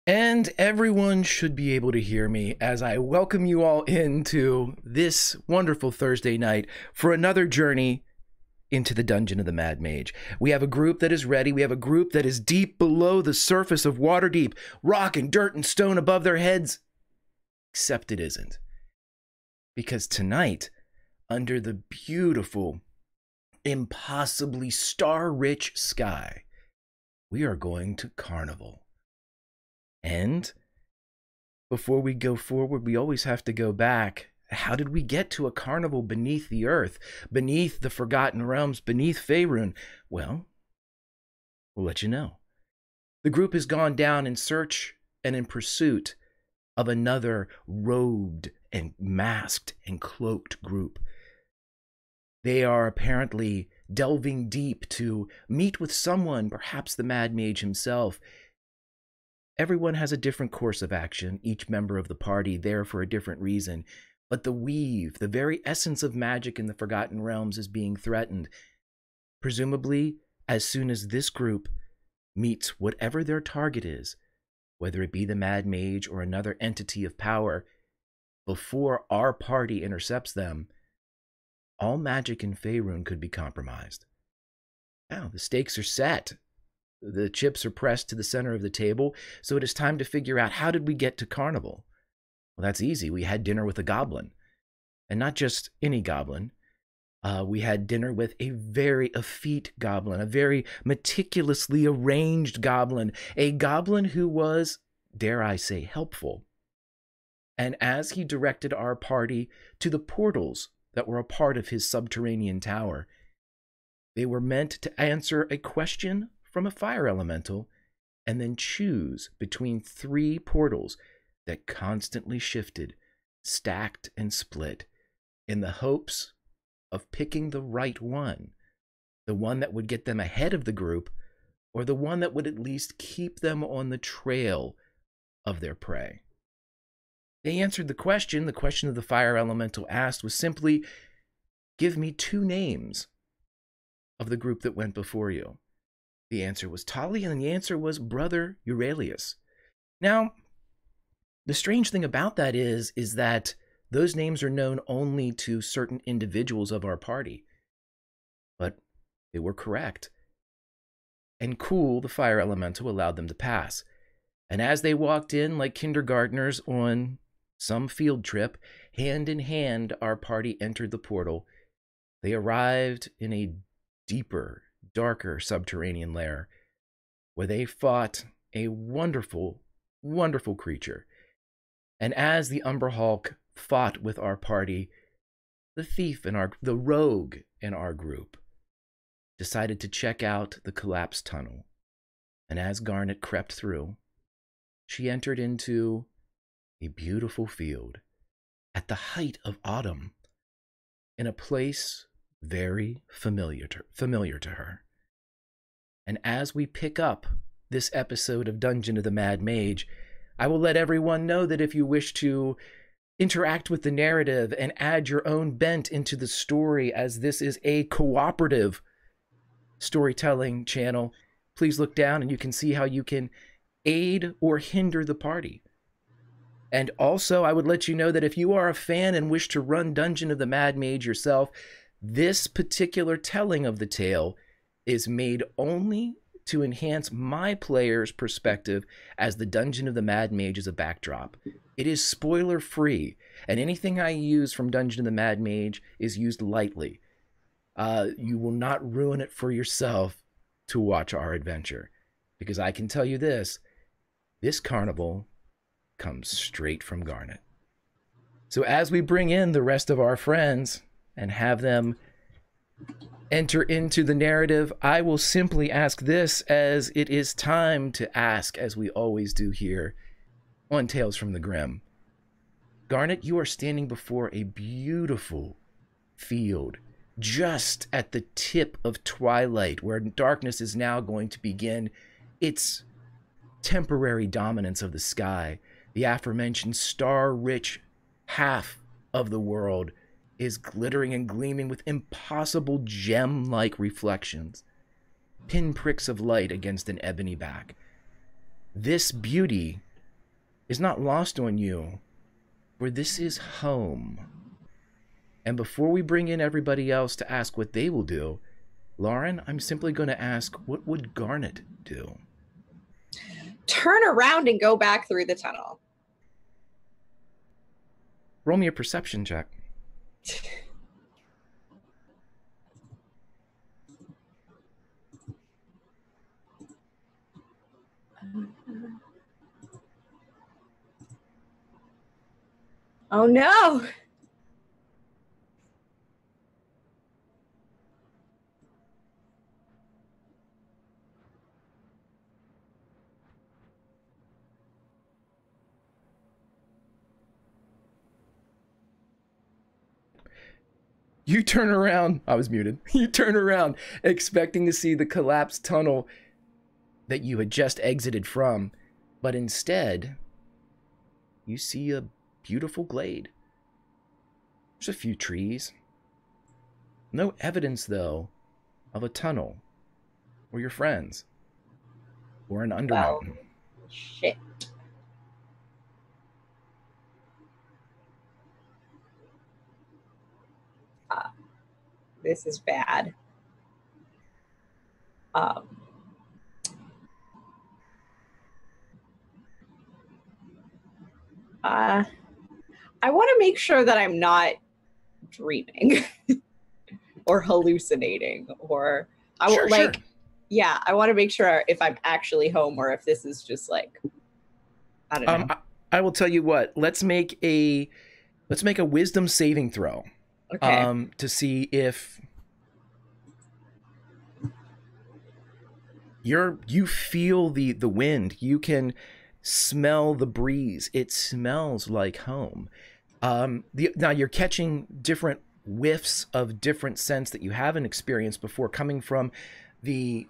And everyone should be able to hear me as I welcome you all into this wonderful Thursday night for another journey into the Dungeon of the Mad Mage. We have a group that is ready. We have a group that is deep below the surface of Waterdeep, rock and dirt and stone above their heads. Except it isn't. Because tonight, under the beautiful, impossibly star-rich sky, we are going to Carnival. And before we go forward, we always have to go back. How did we get to a carnival beneath the earth, beneath the Forgotten Realms, beneath Faerun? Well, we'll let you know. The group has gone down in search and in pursuit of another robed and masked and cloaked group. They are apparently delving deep to meet with someone, perhaps the Mad Mage himself. Everyone has a different course of action, each member of the party there for a different reason. But the weave, the very essence of magic in the Forgotten Realms, is being threatened. Presumably, as soon as this group meets whatever their target is, whether it be the Mad Mage or another entity of power, before our party intercepts them, all magic in Faerun could be compromised. Now, the stakes are set. The chips are pressed to the center of the table, so it is time to figure out, how did we get to Carnival? Well, that's easy. We had dinner with a goblin. And not just any goblin. We had dinner with a very effete goblin, a very meticulously arranged goblin, a goblin who was, dare I say, helpful. And as he directed our party to the portals that were a part of his subterranean tower, they were meant to answer a question from a fire elemental and then choose between three portals that constantly shifted, stacked, and split in the hopes of picking the right one, the one that would get them ahead of the group, or the one that would at least keep them on the trail of their prey. They answered the question of the fire elemental asked was simply, give me two names of the group that went before you. The answer was Tali, and the answer was Brother Eurelius. Now, the strange thing about that is that those names are known only to certain individuals of our party. But they were correct. And Cool, the fire elemental, allowed them to pass. And as they walked in like kindergartners on some field trip, hand in hand, our party entered the portal. They arrived in a deeper, darker subterranean lair where they fought a wonderful, wonderful creature. And as the Umber Hulk fought with our party, the thief and the rogue in our group decided to check out the collapsed tunnel. And as Garnet crept through, she entered into a beautiful field at the height of autumn in a place very familiar to her. And as we pick up this episode of Dungeon of the Mad Mage, I will let everyone know that if you wish to interact with the narrative and add your own bent into the story, as this is a cooperative storytelling channel, please look down and you can see how you can aid or hinder the party. And also, I would let you know that if you are a fan and wish to run Dungeon of the Mad Mage yourself, this particular telling of the tale is made only to enhance my player's perspective, as the Dungeon of the Mad Mage is a backdrop. It is spoiler-free, and anything I use from Dungeon of the Mad Mage is used lightly. You will not ruin it for yourself to watch our adventure, because I can tell you this carnival comes straight from Garnet. So as we bring in the rest of our friends and have them enter into the narrative, I will simply ask this, as it is time to ask, as we always do here on Tales from the Grim. Garnet, you are standing before a beautiful field just at the tip of twilight, where darkness is now going to begin its temporary dominance of the sky. The aforementioned star-rich half of the world is glittering and gleaming with impossible gem-like reflections, pinpricks of light against an ebony back. This beauty is not lost on you, for this is home. And before we bring in everybody else to ask what they will do, Lauren, I'm simply going to ask, what would Garnet do? Turn around and go back through the tunnel. Roll me a perception check. Oh no! You turn around. I was muted. You turn around expecting to see the collapsed tunnel that you had just exited from, but instead, you see a beautiful glade. There's a few trees. No evidence, though, of a tunnel, or your friends, or an undermountain. Well, shit. This is bad. I want to make sure that I'm not dreaming or hallucinating, or I Sure, like, sure. Yeah, I want to make sure if I'm actually home or if this is just like, I don't know. I will tell you what. Let's make a wisdom saving throw. Okay. To see if you feel the wind. You can smell the breeze. It smells like home. Now you're catching different whiffs of different scents that you haven't experienced before, coming from the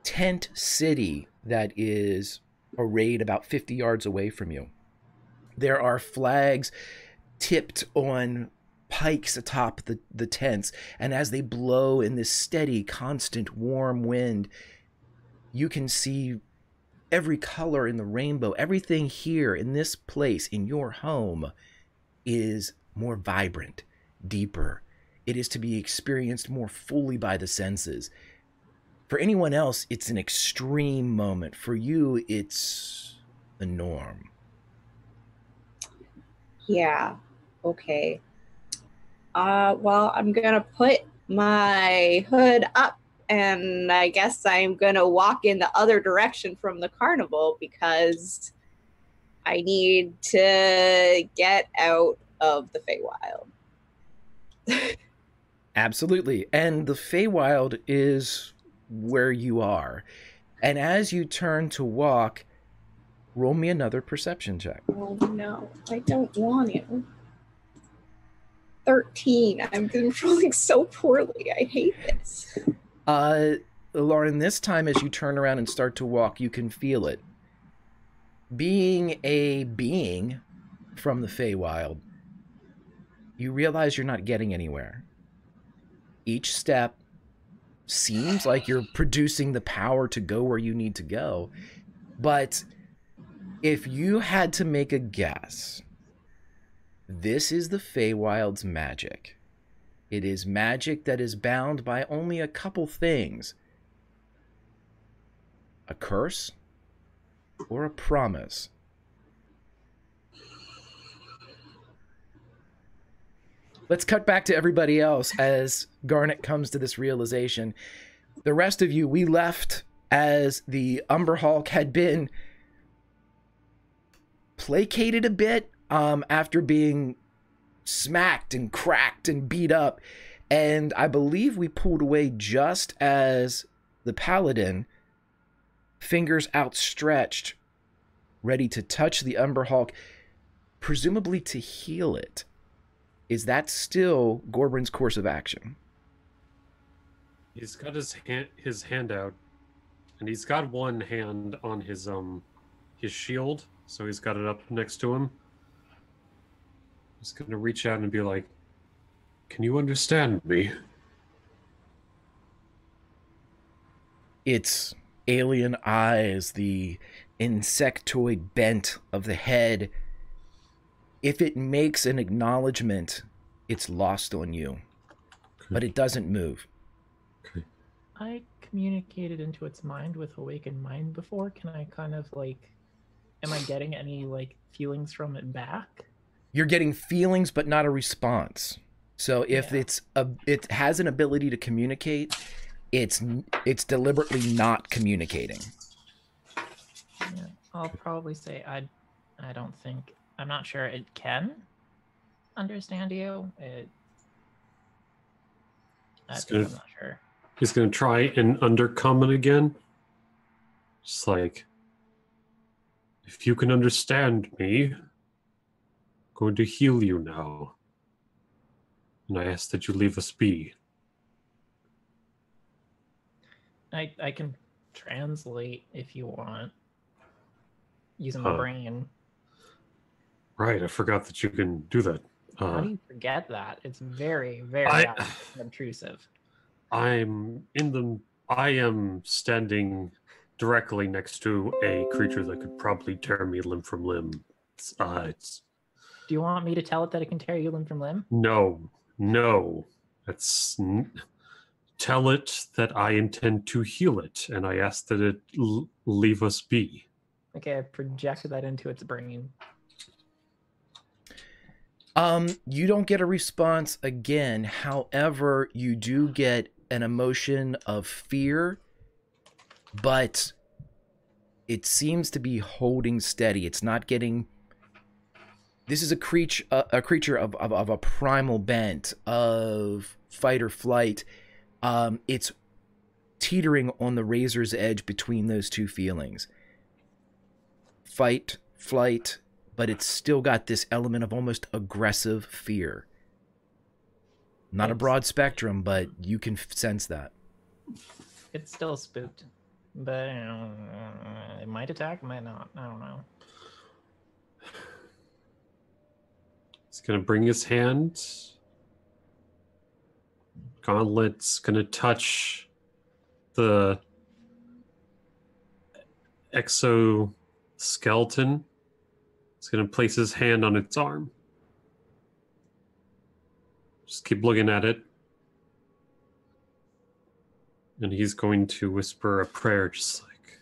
tent city that is arrayed about 50 yards away from you. There are flags tipped on pikes atop the tents, and as they blow in this steady, constant, warm wind, you can see every color in the rainbow. Everything here in this place, in your home, is more vibrant, deeper. It is to be experienced more fully by the senses. For anyone else, it's an extreme moment. For you, it's the norm. Yeah. Okay. Well, I'm gonna put my hood up, and I guess I'm gonna walk in the other direction from the carnival because I need to get out of the Feywild. Absolutely. And the Feywild is where you are. And as you turn to walk, roll me another perception check. Oh no, I don't want to. 13. I'm controlling so poorly. I hate this. Lauren, this time as you turn around and start to walk, you can feel it. Being a being from the Feywild, you realize you're not getting anywhere. Each step seems like you're producing the power to go where you need to go. But if you had to make a guess, this is the Feywild's magic. It is magic that is bound by only a couple things: a curse or a promise. Let's cut back to everybody else as Garnet comes to this realization. The rest of you, we left as the Umberhawk had been placated a bit after being smacked and cracked and beat up. And I believe we pulled away just as the Paladin, fingers outstretched, ready to touch the Umberhawk, presumably to heal it. Is that still Gorbrin's course of action? He's got his hand out, and he's got one hand on his shield, so he's got it up next to him. He's gonna reach out and be like, "Can you understand me?" Its alien eyes, the insectoid bent of the head. If it makes an acknowledgement, it's lost on you, but it doesn't move. Okay. I communicated into its mind with awakened mind before. Can I kind of like, am I getting any like feelings from it back? You're getting feelings, but not a response. So if it has an ability to communicate, it's deliberately not communicating. Yeah, I'll probably say I don't think, I'm not sure it can understand you. I'm not sure. He's gonna try and undercome it again. Just like, if you can understand me, I'm going to heal you now. And I ask that you leave us be. I can translate if you want, using my brain. Right, I forgot that you can do that. How do you forget that? It's very, very intrusive. I am standing directly next to a creature that could probably tear me limb from limb. Do you want me to tell it that it can tear you limb from limb? No. Tell it that I intend to heal it, and I ask that it leave us be. Okay, I projected that into its brain. You don't get a response again. However, you do get an emotion of fear, but it seems to be holding steady. It's not getting... This is a creature of a primal bent, of fight or flight. It's teetering on the razor's edge between those two feelings. Fight, flight, but it's still got this element of almost aggressive fear. Not a broad spectrum, but you can sense that. It's still spooked, but it might attack, it might not. I don't know. He's going to bring his hand. Gauntlet's going to touch the exoskeleton. He's going to place his hand on its arm. Just keep looking at it. And he's going to whisper a prayer just like.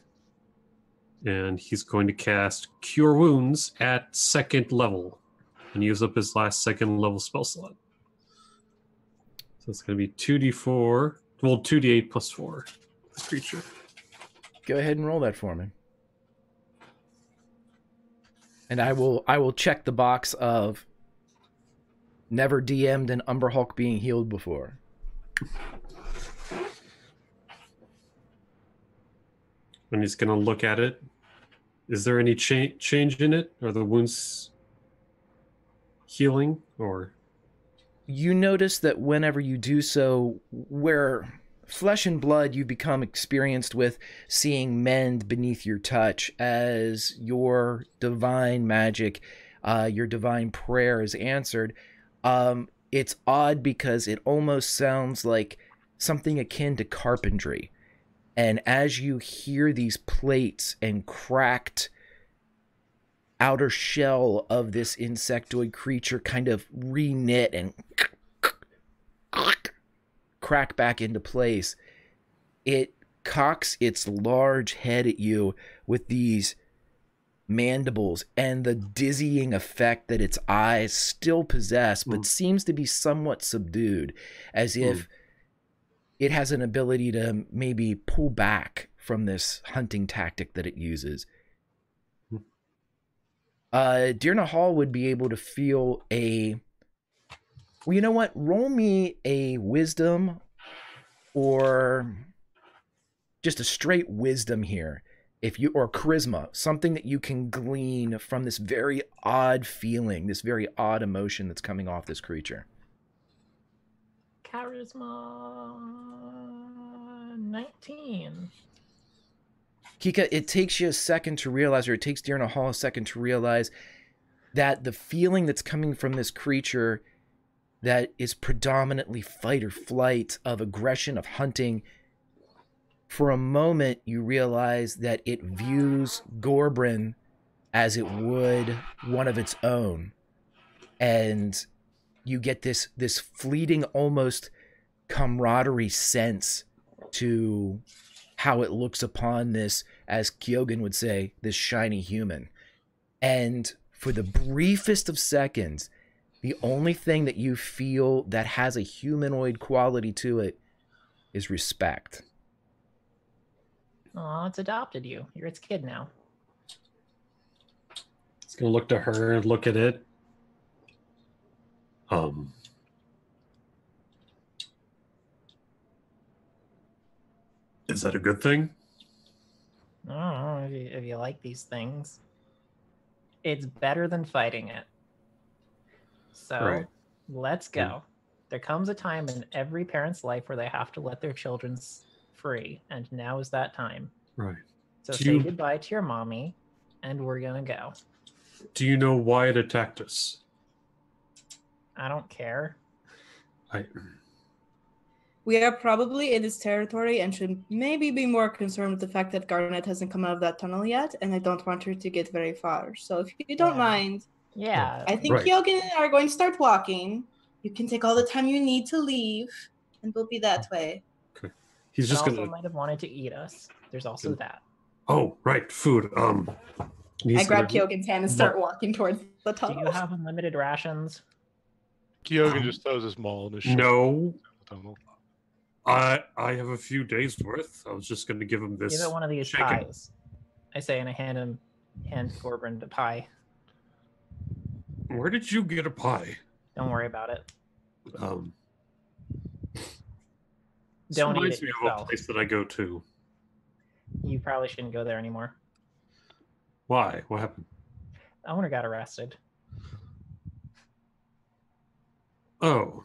And he's going to cast Cure Wounds at 2nd level. And use up his last 2nd level spell slot. So it's going to be 2d4. Well, 2d8 plus 4. This creature. Go ahead and roll that for me. And I will check the box of never DM'd an Umber Hulk being healed before. And he's going to look at it. Is there any change in it? Are the wounds healing, or? You notice that whenever you do so, where flesh and blood you become experienced with seeing mend beneath your touch as your divine magic, your divine prayer is answered. It's odd because it almost sounds like something akin to carpentry. And as you hear these plates and cracked outer shell of this insectoid creature kind of re-knit and crack back into place, it cocks its large head at you with these mandibles and the dizzying effect that its eyes still possess, but seems to be somewhat subdued, as if it has an ability to maybe pull back from this hunting tactic that it uses. Dirna Hall would be able to feel a... Well, you know what? Roll me a wisdom or just a straight wisdom here. Or charisma, something that you can glean from this very odd feeling, this very odd emotion that's coming off this creature. Charisma 19. Kika, it takes you a second to realize, or it takes Dirna Hall a second to realize that the feeling that's coming from this creature that is predominantly fight or flight, of aggression, of hunting, For a moment, you realize that it views Gorbrin as it would one of its own. And you get this fleeting, almost camaraderie sense to how it looks upon this, as Kyogen would say, this shiny human. And for the briefest of seconds, the only thing that you feel that has a humanoid quality to it is respect. Oh, it's adopted you. You're its kid now. It's gonna look to her and look at it. Is that a good thing? I don't know if you like these things. It's better than fighting it. So Right. let's go. There comes a time in every parent's life where they have to let their children free, and now is that time. Right. So Do say you- goodbye to your mommy, and we're gonna go. Do you know why it attacked us? I don't care. We are probably in its territory and should maybe be more concerned with the fact that Garnet hasn't come out of that tunnel yet, and I don't want her to get very far. So if you don't Yeah. mind, Yeah. I think Right. Kyogen and I are going to start walking. You can take all the time you need to leave, and we'll be that way. He's just also gonna. might have wanted to eat us. There's also that. Oh, right, food. I grab Kyogen's hand and start walking towards the Do tunnel. you have unlimited rations? Kyogen just throws his maul in his shoulder. No, Tunnel. I have a few days worth. I was just gonna give him this. Give it one of these shaken. pies. I say, and I hand Corbin the pie. Where did you get a pie? Don't worry about it. This Don't eat reminds it me of a yourself. place that I go to. You probably shouldn't go there anymore. Why? What happened? Owner got arrested. Oh,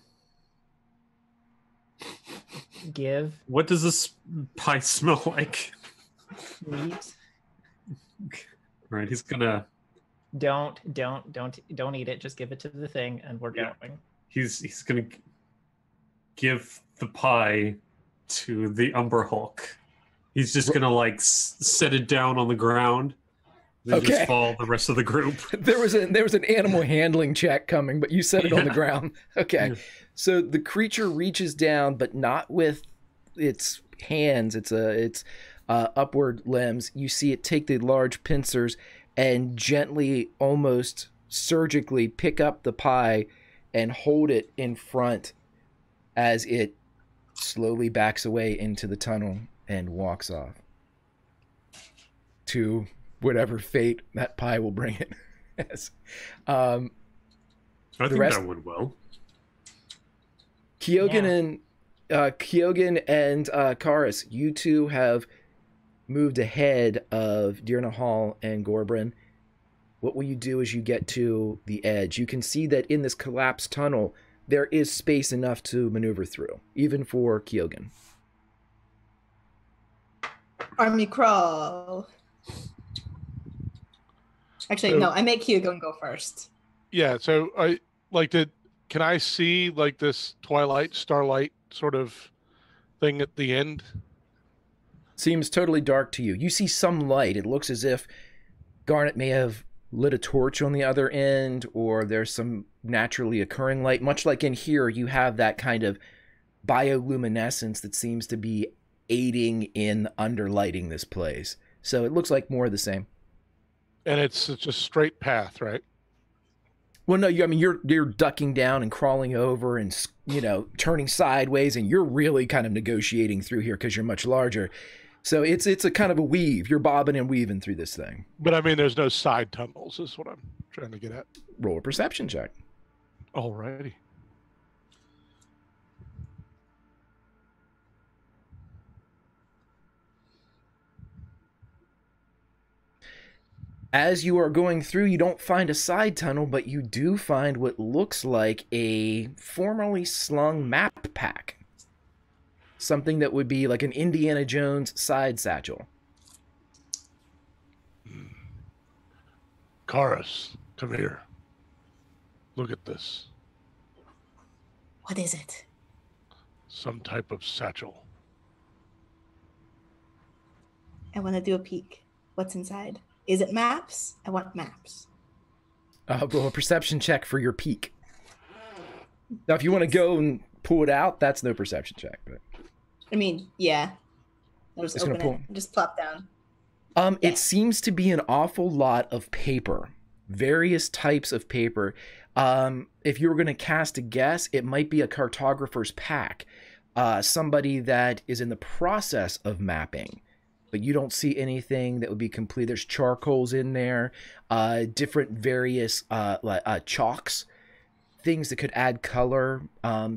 Give what does this pie smell like? meat. Right, he's gonna. Don't eat it. Just give it to the thing, and we're Yeah. going. He's gonna give the pie to the Umber Hulk. He's just gonna like set it down on the ground. Then Okay. just follow the rest of the group. There was an animal handling check coming, but you set it on the Yeah. ground. Okay. Yeah. So the creature reaches down, but not with its hands. It's upward limbs. You see it take the large pincers and gently, almost surgically, pick up the pie and hold it in front as it slowly backs away into the tunnel and walks off to whatever fate that pie will bring it. Yes. I think rest- that went well. Kyogen and Karis, you two have moved ahead of Dirna Hall and Gorbrin. What will you do as you get to the edge? You can see that in this collapsed tunnel, there is space enough to maneuver through, even for Kyogen. Army crawl. Actually, So- no, I make Kyogen go first. Yeah, so I like to. Can I see like this twilight, starlight sort of thing at the end? Seems totally dark to you. You see some light. It looks as if Garnet may have lit a torch on the other end, or there's some naturally occurring light. Much like in here, you have that kind of bioluminescence that seems to be aiding in underlighting this place. So it looks like more of the same. And it's just a straight path, right? Well, no, you're ducking down and crawling over and, turning sideways, and you're really kind of negotiating through here because you're much larger. So it's a kind of a weave. You're bobbing and weaving through this thing. But I mean, there's no side tunnels, is what I'm trying to get at. Roll a perception check. Alrighty. As you are going through, you don't find a side tunnel, but you do find what looks like a formerly slung map pack. Something that would be like an Indiana Jones side satchel. Karis, come here. Look at this. What is it? Some type of satchel. I want to do a peek. What's inside? Is it maps? I want maps. Roll a perception check for your peak. Now, if you want to go and pull it out, that's no perception check. But I mean, yeah. I'll just Just gonna open it. Just plop down. Yeah. It seems to be an awful lot of paper, various types of paper. If you were going to cast a guess, it might be a cartographer's pack, somebody that is in the process of mapping, but you don't see anything that would be complete. There's charcoals in there, different various chalks, things that could add color,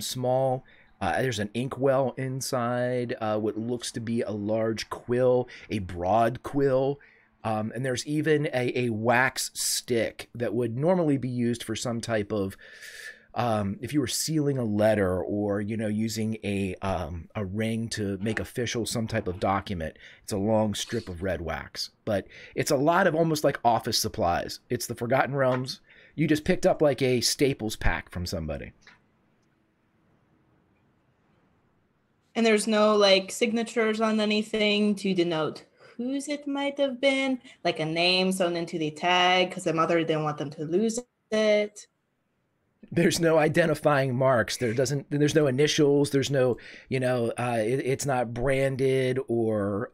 small. There's an inkwell inside, what looks to be a large quill, a broad quill. And there's even a wax stick that would normally be used for some type of, if you were sealing a letter or, using a ring to make official some type of document. It's a long strip of red wax, but it's a lot of almost like office supplies. It's the Forgotten Realms. You just picked up like a Staples pack from somebody. And there's no like signatures on anything to denote whose it might have been, like a name sewn into the tag because the mother didn't want them to lose it. There's no identifying marks. There's no initials. There's no, it's not branded or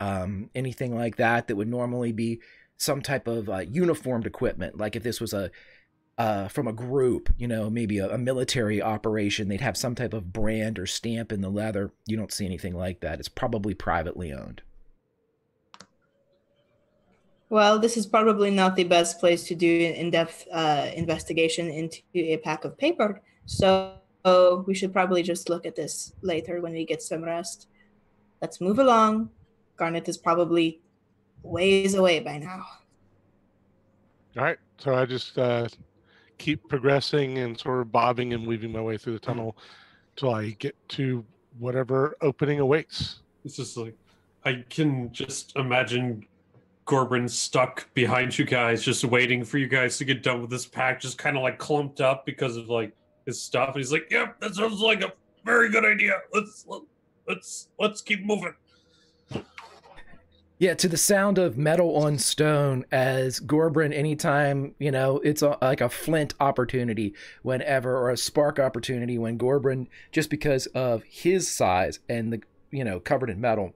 anything like that would normally be some type of uniformed equipment. Like if this was from a group, maybe a military operation, they'd have some type of brand or stamp in the leather. You don't see anything like that. It's probably privately owned. Well, this is probably not the best place to do an in-depth investigation into a pack of paper. So we should probably just look at this later when we get some rest. Let's move along. Garnet is probably ways away by now. All right. So I just keep progressing and sort of bobbing and weaving my way through the tunnel till I get to whatever opening awaits. It's just like, I can just imagine Gorbrin stuck behind you guys, just waiting for you guys to get done with this pack, just kind of like clumped up because of like his stuff. And he's like, "Yep, that sounds like a very good idea. Let's keep moving." Yeah, to the sound of metal on stone, as Gorbrin, anytime, it's like a flint opportunity whenever, or a spark opportunity when Gorbrin, just because of his size and the, covered in metal.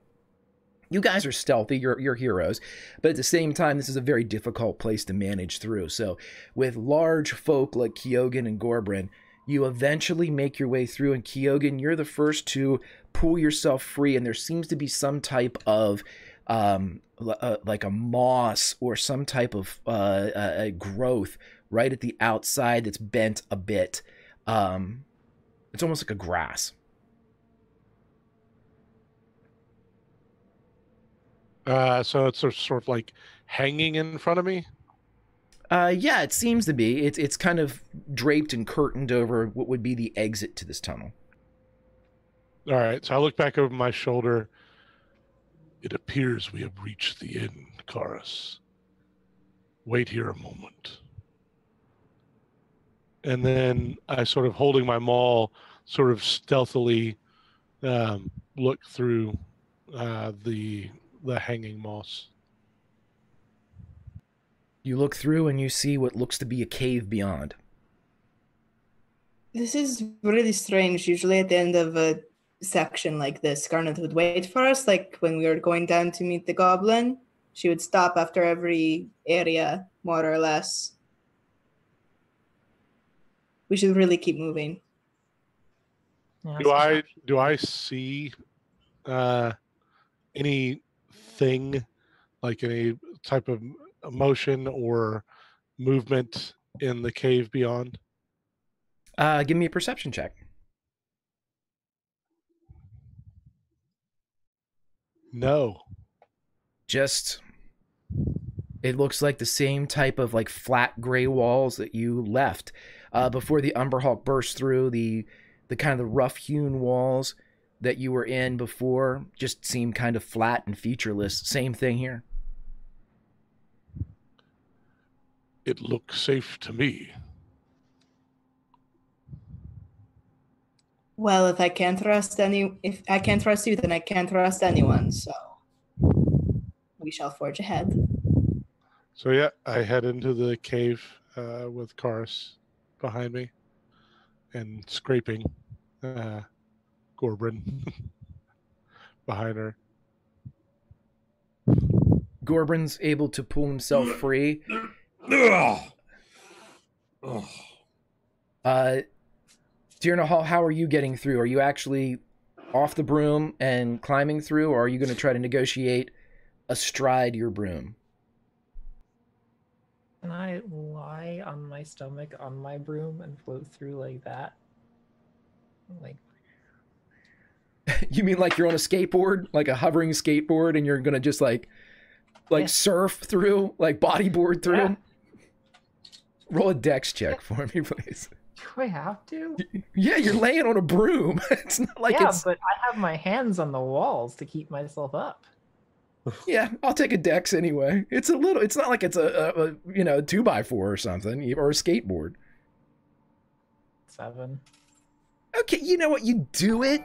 You guys are stealthy, you're heroes, but at the same time, this is a very difficult place to manage through. So with large folk like Kyogen and Gorbrin, you eventually make your way through, and Kyogen, you're the first to pull yourself free, and there seems to be some type of like a moss or some type of a growth right at the outside that's bent a bit. It's almost like a grass. So it's sort of like hanging in front of me? Yeah, it seems to be. It's kind of draped and curtained over what would be the exit to this tunnel. All right, so I look back over my shoulder. It appears we have reached the end, Karis. Wait here a moment. And then I sort of holding my maul, sort of stealthily look through the hanging moss. You look through and you see what looks to be a cave beyond. This is really strange. Usually at the end of a section like this, Garnet would wait for us, like when we were going down to meet the goblin. She would stop after every area, more or less. We should really keep moving. Yeah, Do I see anything like any type of emotion or movement in the cave beyond? Give me a perception check. No. Just, it looks like the same type of like flat gray walls that you left before the Umberhawk burst through. The kind of the rough hewn walls that you were in before just seem kind of flat and featureless. Same thing here. It looks safe to me. Well, if I can't trust you, then I can't trust anyone. So we shall forge ahead. So yeah, I head into the cave with Karis behind me and scraping Gorbrin behind her. Gorbrin's able to pull himself free. Dearna Hall, how are you getting through? Are you actually off the broom and climbing through, or are you going to try to negotiate astride your broom? Can I lie on my stomach on my broom and float through like that? Like, You mean like you're on a skateboard, like a hovering skateboard, and you're going to just like Yeah. surf through, like bodyboard through? Yeah. Roll a dex check for me, please. do I have to? Yeah, you're laying on a broom. It's not like Yeah, it's... but I have my hands on the walls to keep myself up. Yeah, I'll take a dex anyway. It's a little... It's not like it's a 2x4 or something, or a skateboard. 7. Okay, you know what? You do it,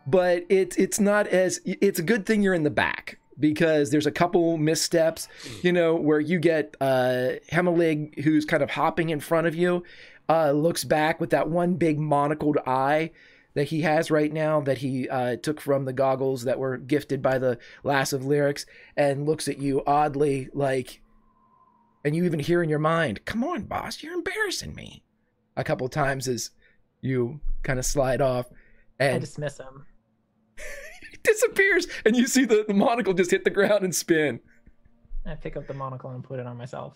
but it's not as... It's a good thing you're in the back, because there's a couple missteps, where you get Hemalig, who's kind of hopping in front of you, looks back with that one big monocled eye that he has right now, that he took from the goggles that were gifted by the Lass of Lyrics, and looks at you oddly, like, and you even hear in your mind, "Come on, boss, you're embarrassing me," a couple times as you kind of slide off, I and dismiss him. he disappears, and you see the monocle just hit the ground and spin. I pick up the monocle and put it on myself.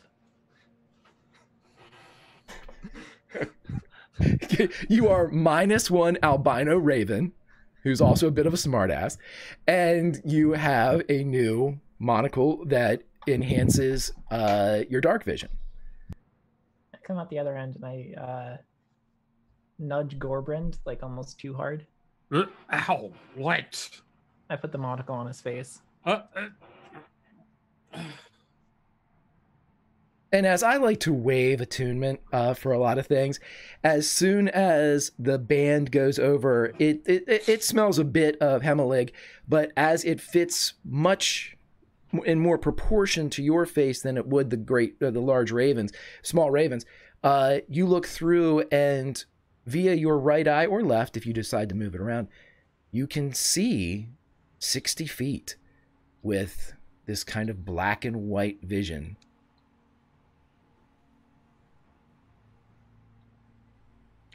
You are -1 albino raven, who's also a bit of a smartass, and you have a new monocle that enhances your dark vision. I come out the other end and I nudge Gorbrind like almost too hard. Ow! What? I put the monocle on his face. And as I like to wave attunement for a lot of things, as soon as the band goes over, it smells a bit of Hemalig, but as it fits much in more proportion to your face than it would the large ravens, small ravens, you look through, and via your right eye or left, if you decide to move it around, you can see 60 feet with this kind of black and white vision.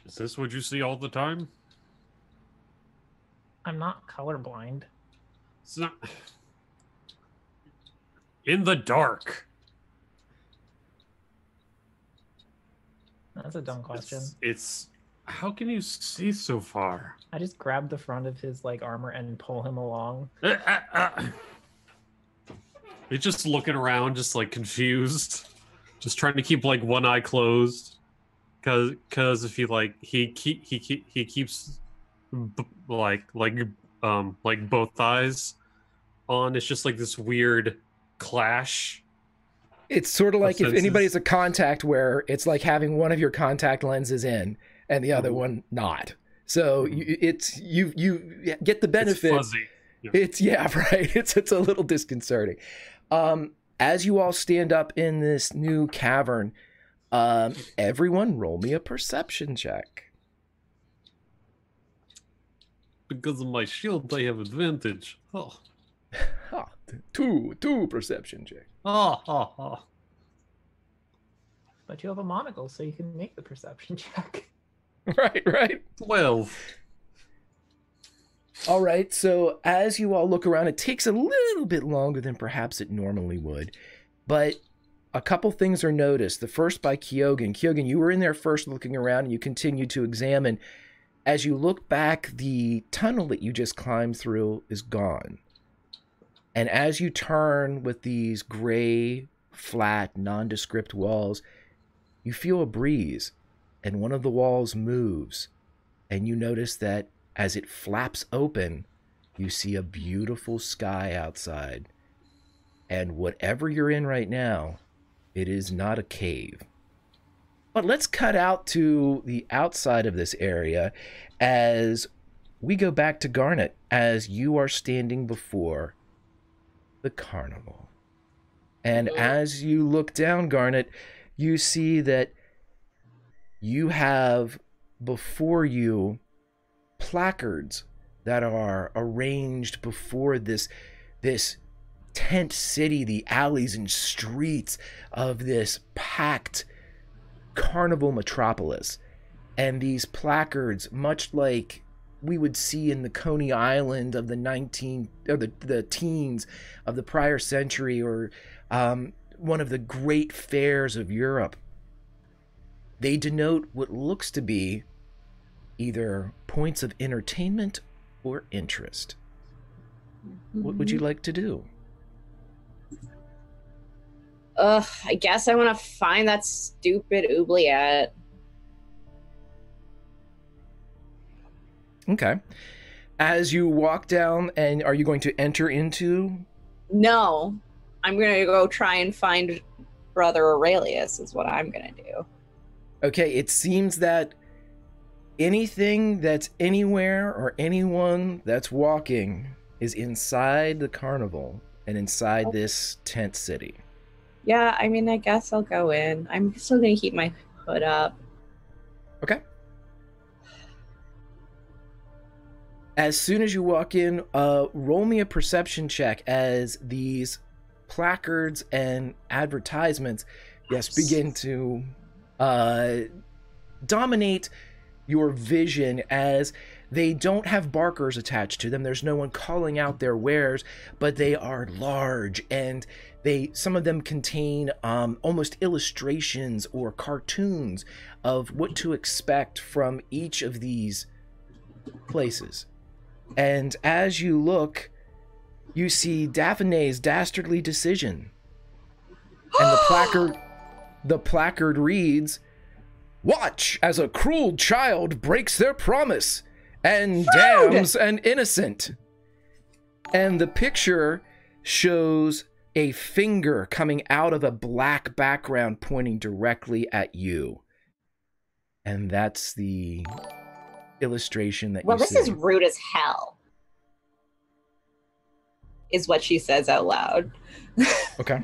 Is this what you see all the time? I'm not colorblind. It's not... In the dark. That's a dumb question. It's... How can you see so far? I just grab the front of his like armor and pull him along. He's just looking around, just like confused, just trying to keep like one eye closed, because if he keeps like both eyes on, it's just like this weird clash. It's sort of like if senses. anybody's a contact, where it's like having one of your contact lenses in and the other one not. So you get the benefit. It's fuzzy. Right. It's a little disconcerting. As you all stand up in this new cavern, everyone roll me a perception check. Because of my shield, I have advantage. Oh. Two perception check. Oh. But you have a monocle, so you can make the perception check. Right. 12. All right, so as you all look around, it takes a little bit longer than perhaps it normally would, but a couple things are noticed. The first by Kyogen. Kyogen, you were in there first looking around, and you continue to examine. As you look back, the tunnel that you just climbed through is gone. And as you turn with these gray, flat, nondescript walls, you feel a breeze, and one of the walls moves, and you notice that as it flaps open, you see a beautiful sky outside. And whatever you're in right now, it is not a cave. But let's cut out to the outside of this area as we go back to Garnet, as you are standing before the carnival. And as you look down, Garnet, you see that you have before you placards that are arranged before this tent city, the alleys and streets of this packed carnival metropolis. And these placards, much like we would see in the Coney Island of the teens of the prior century, or one of the great fairs of Europe, they denote what looks to be either points of entertainment or interest. What would you like to do? I guess I want to find that stupid oubliette. Okay. As you walk down, and are you going to enter into? No, I'm going to go try and find Brother Aurelius is what I'm going to do. Okay, it seems that anything that's anywhere or anyone that's walking is inside the carnival and inside this tent city. Yeah, I mean, I guess I'll go in. I'm still going to keep my hood up. Okay. As soon as you walk in, roll me a perception check as these placards and advertisements, begin to dominate your vision, as they don't have barkers attached to them. There's no one calling out their wares, but they are large, and some of them contain almost illustrations or cartoons of what to expect from each of these places. And as you look, you see Daphne's Dastardly Decision. And the placard reads, "Watch as a cruel child breaks their promise and damns an innocent." And the picture shows a finger coming out of a black background pointing directly at you. And that's the illustration that well, you see. see. Is rude as hell, is what she says out loud. Okay.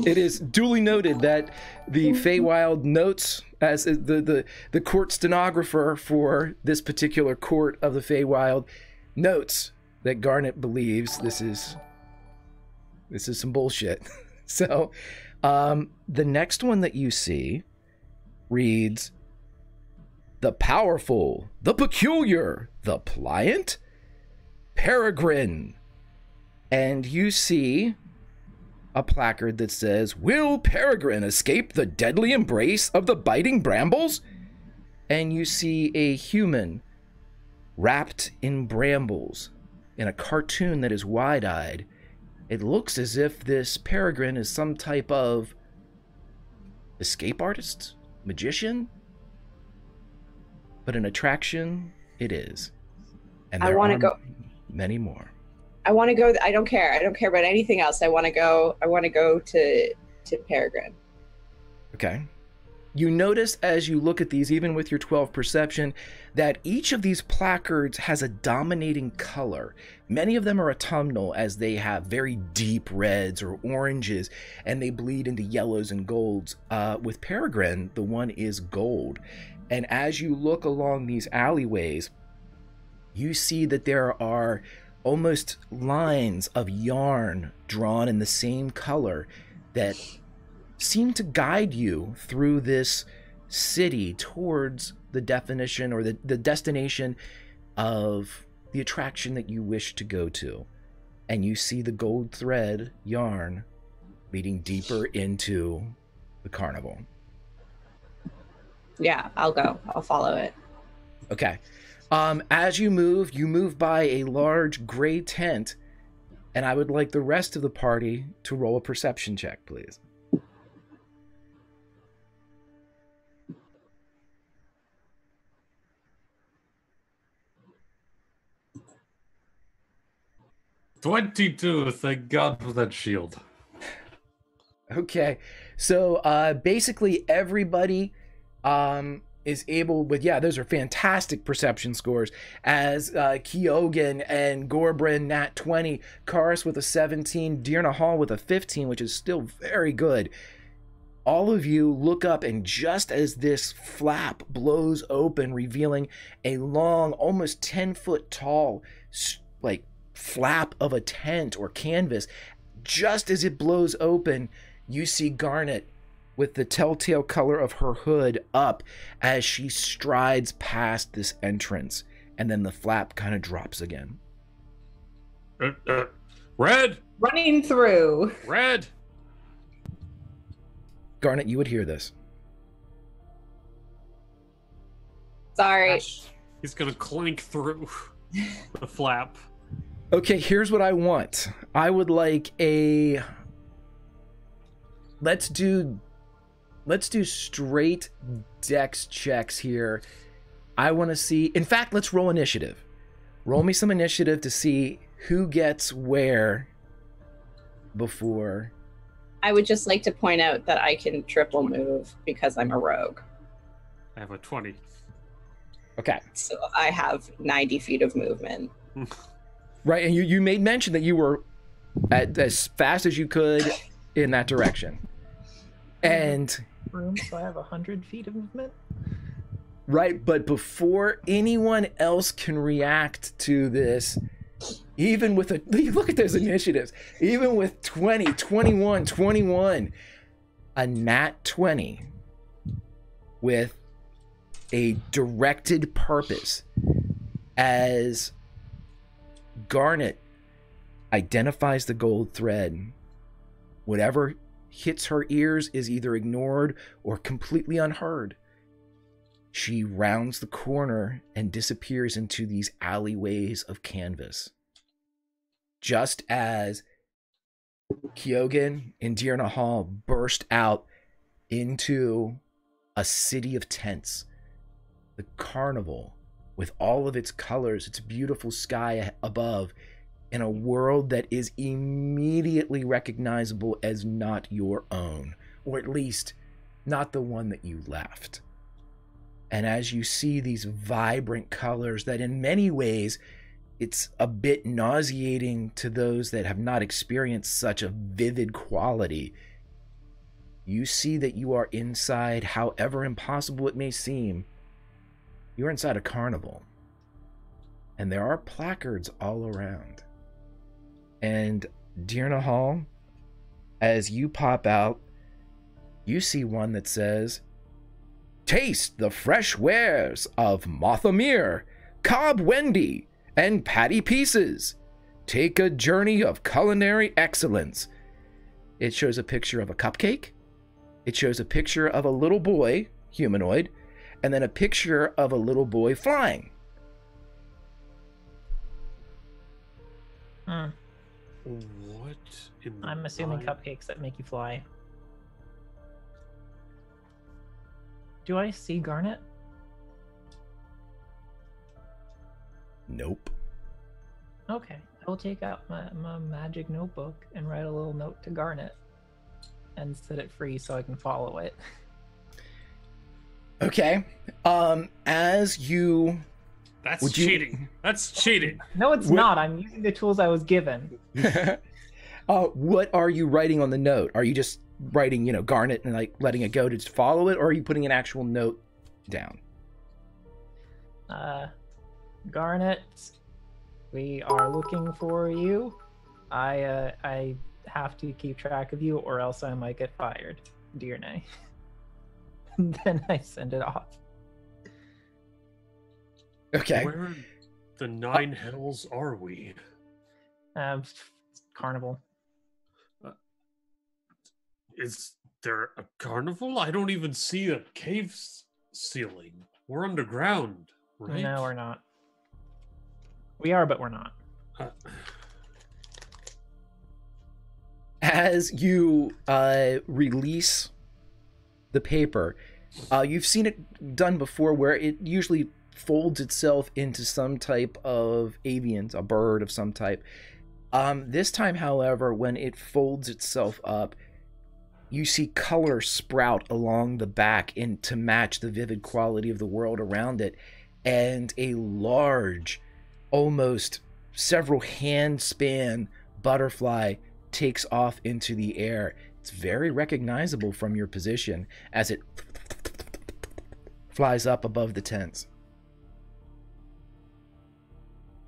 It is duly noted that the Feywild notes, as the court stenographer for this particular court of the Feywild notes, that Garnet believes this is some bullshit. So the next one that you see reads, "The powerful, the peculiar, the pliant, Peregrine." And you see a placard that says, "Will Peregrine escape the deadly embrace of the biting brambles?" And you see a human wrapped in brambles in a cartoon that is wide-eyed. It looks as if this Peregrine is some type of escape artist, magician, but an attraction it is. And there are many more. I want to go. I don't care. I don't care about anything else. I want to go. I want to go to Peregrine. Okay. You notice as you look at these, even with your 12 perception, that each of these placards has a dominating color. Many of them are autumnal, as they have very deep reds or oranges, and they bleed into yellows and golds. With Peregrine, the one is gold. And as you look along these alleyways, you see that there are almost lines of yarn drawn in the same color that seem to guide you through this city towards the definition or the destination of the attraction that you wish to go to. And you see the gold thread yarn leading deeper into the carnival. Yeah, I'll go. I'll follow it. Okay. As you move by a large gray tent, and I would like the rest of the party to roll a perception check, please. $22. Thank God for that shield. Okay, so basically everybody is able with, yeah, those are fantastic perception scores, as Kyogen and Gorbrin nat 20, Karis with a 17, Deerna Hall with a 15, which is still very good. All of you look up, and just as this flap blows open, revealing a long, almost 10-foot tall, like, flap of a tent or canvas, just as it blows open, you see Garnet with the telltale color of her hood up as she strides past this entrance, and then the flap kind of drops again. Red! Running through. Red! Garnet, you would hear this. Sorry. He's gonna clink through the flap. Okay, here's what I want. I would like a... Let's do straight dex checks here. I want to see... In fact, let's roll initiative. Roll me some initiative to see who gets where before... I would just like to point out that I can triple move because I'm a rogue. I have a 20. Okay. So I have 90 feet of movement. Right, and you made mention that you were as fast as you could in that direction. And... Room, so I have 100 feet of movement? Right, but before anyone else can react to this, even with a... Look at those initiatives. Even with 20, 21, 21, a nat 20 with a directed purpose as Garnet identifies the gold thread. Whatever hits her ears is either ignored or completely unheard. She rounds the corner and disappears into these alleyways of canvas. Just as Kyogen and Deerna Hall burst out into a city of tents. The carnival, with all of its colors, its beautiful sky above, in a world that is immediately recognizable as not your own, or at least not the one that you left. And as you see these vibrant colors that in many ways, it's a bit nauseating to those that have not experienced such a vivid quality, you see that you are inside, however impossible it may seem, you're inside a carnival. And there are placards all around. And Deerna Hall, as you pop out, you see one that says, "Taste the fresh wares of Martha Mere, Cobb Wendy, and Patty Pieces. Take a journey of culinary excellence." It shows a picture of a cupcake. It shows a picture of a little boy, humanoid, and then a picture of a little boy flying. What in the I'm assuming mind? cupcakes that make you fly. Do I see Garnet? Nope. Okay, I will take out my magic notebook and write a little note to Garnet and set it free so I can follow it. Okay. As you... That's cheating. That's cheating. No, it's not. I'm using the tools I was given. What are you writing on the note? Are you just writing, Garnet and like letting it go to just follow it, or are you putting an actual note down? Garnet, we are looking for you. I have to keep track of you, or else I might get fired. Dear Nay. Then I send it off. Okay. Where the nine hells are we? Carnival. Is there a carnival? I don't even see a cave ceiling. We're underground, right? No, we're not. We are, but we're not. As you release the paper, you've seen it done before where it usually folds itself into some type of avian, a bird of some type. This time, however, when it folds itself up, you see color sprout along the back to match the vivid quality of the world around it, and a large, almost several hand span butterfly takes off into the air. It's very recognizable from your position as it flies up above the tents.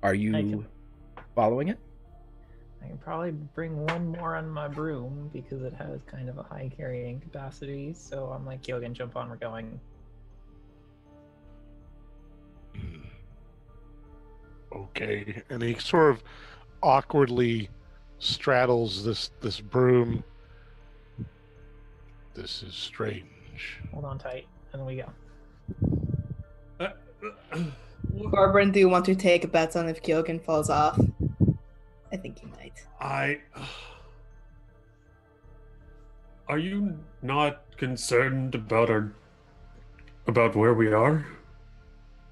Are you following it? I can probably bring one more on my broom because it has kind of a high carrying capacity. So I'm like, Kyogen, jump on, we're going. Okay. And he sort of awkwardly straddles this broom. This is strange. Hold on tight, and we go. Corbin, do you want to take a bet on if Kyogen falls off? I think he might. Are you not concerned about where we are?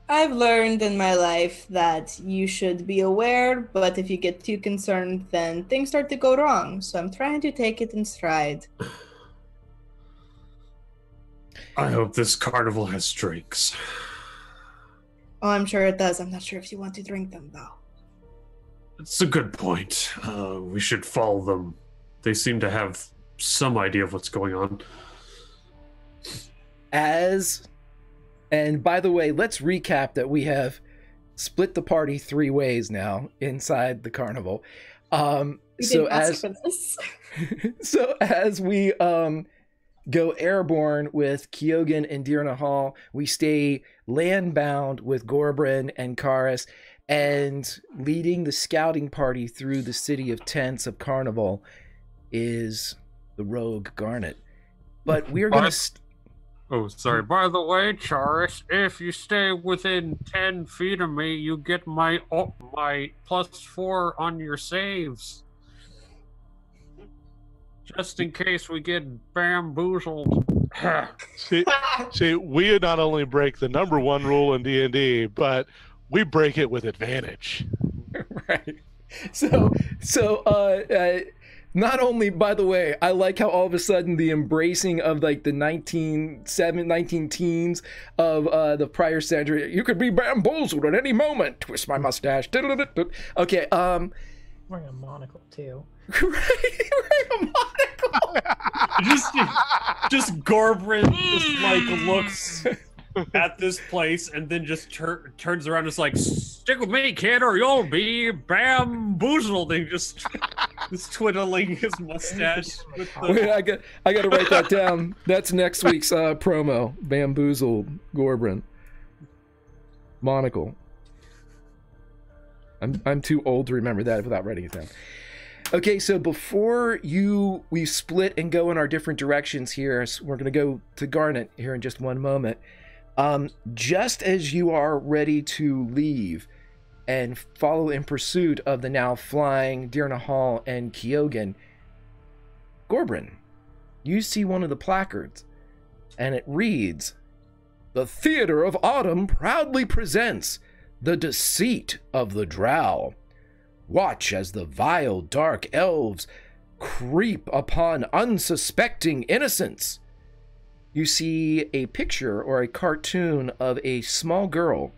I've learned in my life that you should be aware, but if you get too concerned, then things start to go wrong. So I'm trying to take it in stride. I hope this carnival has drinks. Oh, I'm sure it does. I'm not sure if you want to drink them, though. It's a good point. We should follow them. They seem to have some idea of what's going on. And by the way, let's recap that we have split the party 3 ways now inside the carnival. So as we go airborne with Kyogen and Dirna Hall, we stay landbound with Gorbrin and Karis, and leading the scouting party through the city of tents of Carnival is the rogue Garnet. But we're going to... Oh, sorry. By the way, Charis, if you stay within 10 feet of me, you get my +4 on your saves. Just in case we get bamboozled. see, we not only break the number 1 rule in D&D, but we break it with advantage. Right. So not only, by the way, I like how all of a sudden the embracing of like the 19 teens of the prior century. You could be bamboozled at any moment. Twist my mustache. Okay. Wearing a monocle too. Right, wearing a monocle. just Gorbrin just like looks at this place and then just turns around and is like, stick with me, kid, or you'll be bamboozled. And just twiddling his mustache. With the... Wait, I got to write that down. That's next week's promo. Bamboozled Gorbrin. Monocle. I'm too old to remember that without writing it down. Okay, so before we split and go in our different directions here, so we're going to go to Garnet here in just one moment. Just as you are ready to leave and follow in pursuit of the now flying Dirna Hall and Kyogen, Gorbrin, you see one of the placards, and it reads, "The Theater of Autumn proudly presents The Deceit of the Drow. Watch as the vile dark elves creep upon unsuspecting innocents." You see a picture or a cartoon of a small girl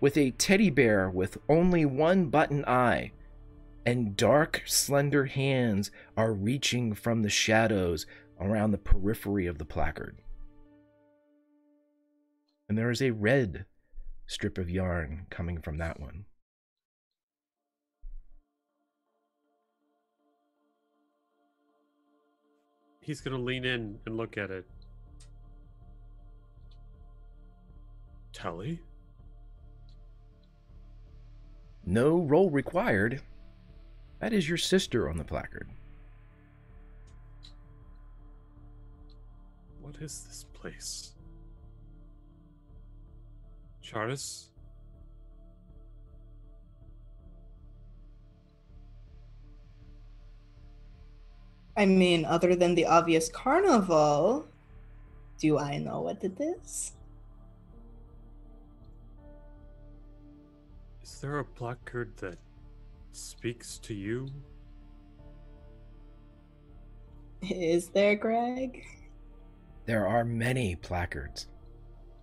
with a teddy bear with only one button eye, and dark, slender hands are reaching from the shadows around the periphery of the placard. And there is a red strip of yarn coming from that one. He's gonna lean in and look at it. Telly? No roll required. That is your sister on the placard. What is this place? Charis? I mean, other than the obvious carnival, do I know what it is? Is there a placard that speaks to you? Is there, Greg? There are many placards.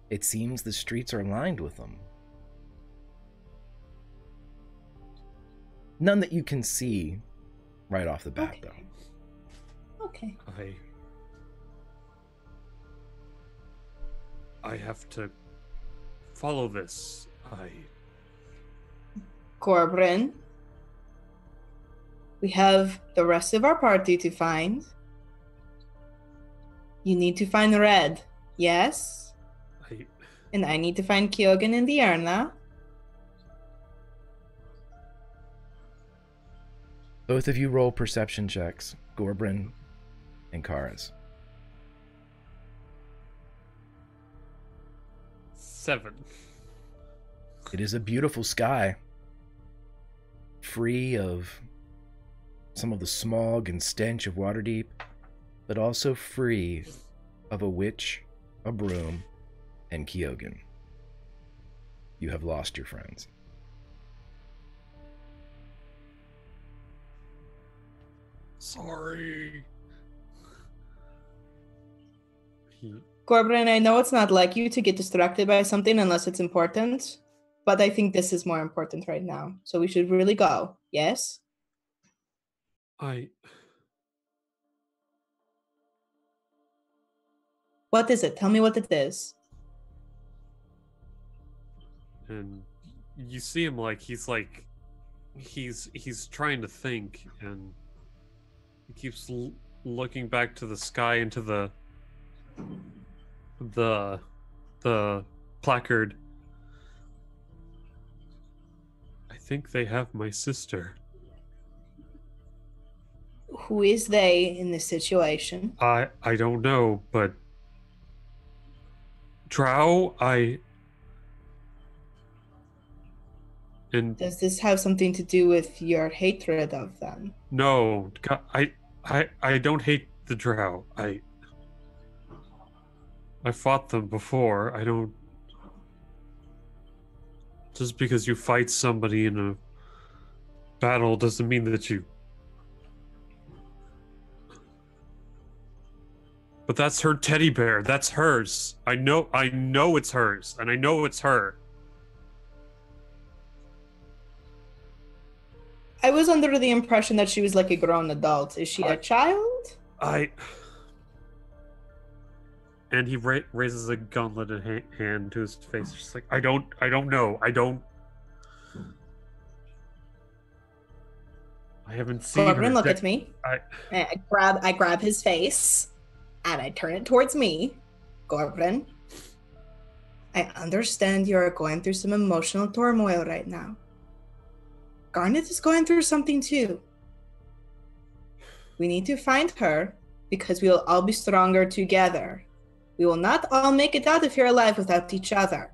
It seems the streets are lined with them. None that you can see right off the bat, Okay. though. Okay. I have to follow this. Corbin, we have the rest of our party to find. You need to find Red, yes? And I need to find Kyogen and Diarna. Both of you roll perception checks, Gorbrin and Karas. 7. It is a beautiful sky, free of some of the smog and stench of Waterdeep, but also free of a witch, a broom, and Kyogen. You have lost your friends. Sorry. Corbin, I know it's not like you to get distracted by something unless it's important, but I think this is more important right now. So we should really go, yes? What is it? Tell me what it is. And you see him he's trying to think, and he keeps looking back to the sky and to the placard. I think they have my sister. Who is they in this situation? I don't know, but Drow, and Does this have something to do with your hatred of them? no, I don't hate the Drow. I fought them before. I don't. Just because you fight somebody in a battle doesn't mean that you. But that's her teddy bear. That's hers. I know it's hers, and I know it's her. I was under the impression that she was like a grown adult. Is she a child? And he raises a gauntleted hand to his face, just like, I don't know. I haven't seen Corbin, her. look at me. I grab his face, and I turn it towards me. Corbin, I understand you're going through some emotional turmoil right now. Garnet is going through something too. We need to find her because we will all be stronger together. We will not all make it out of here alive without each other.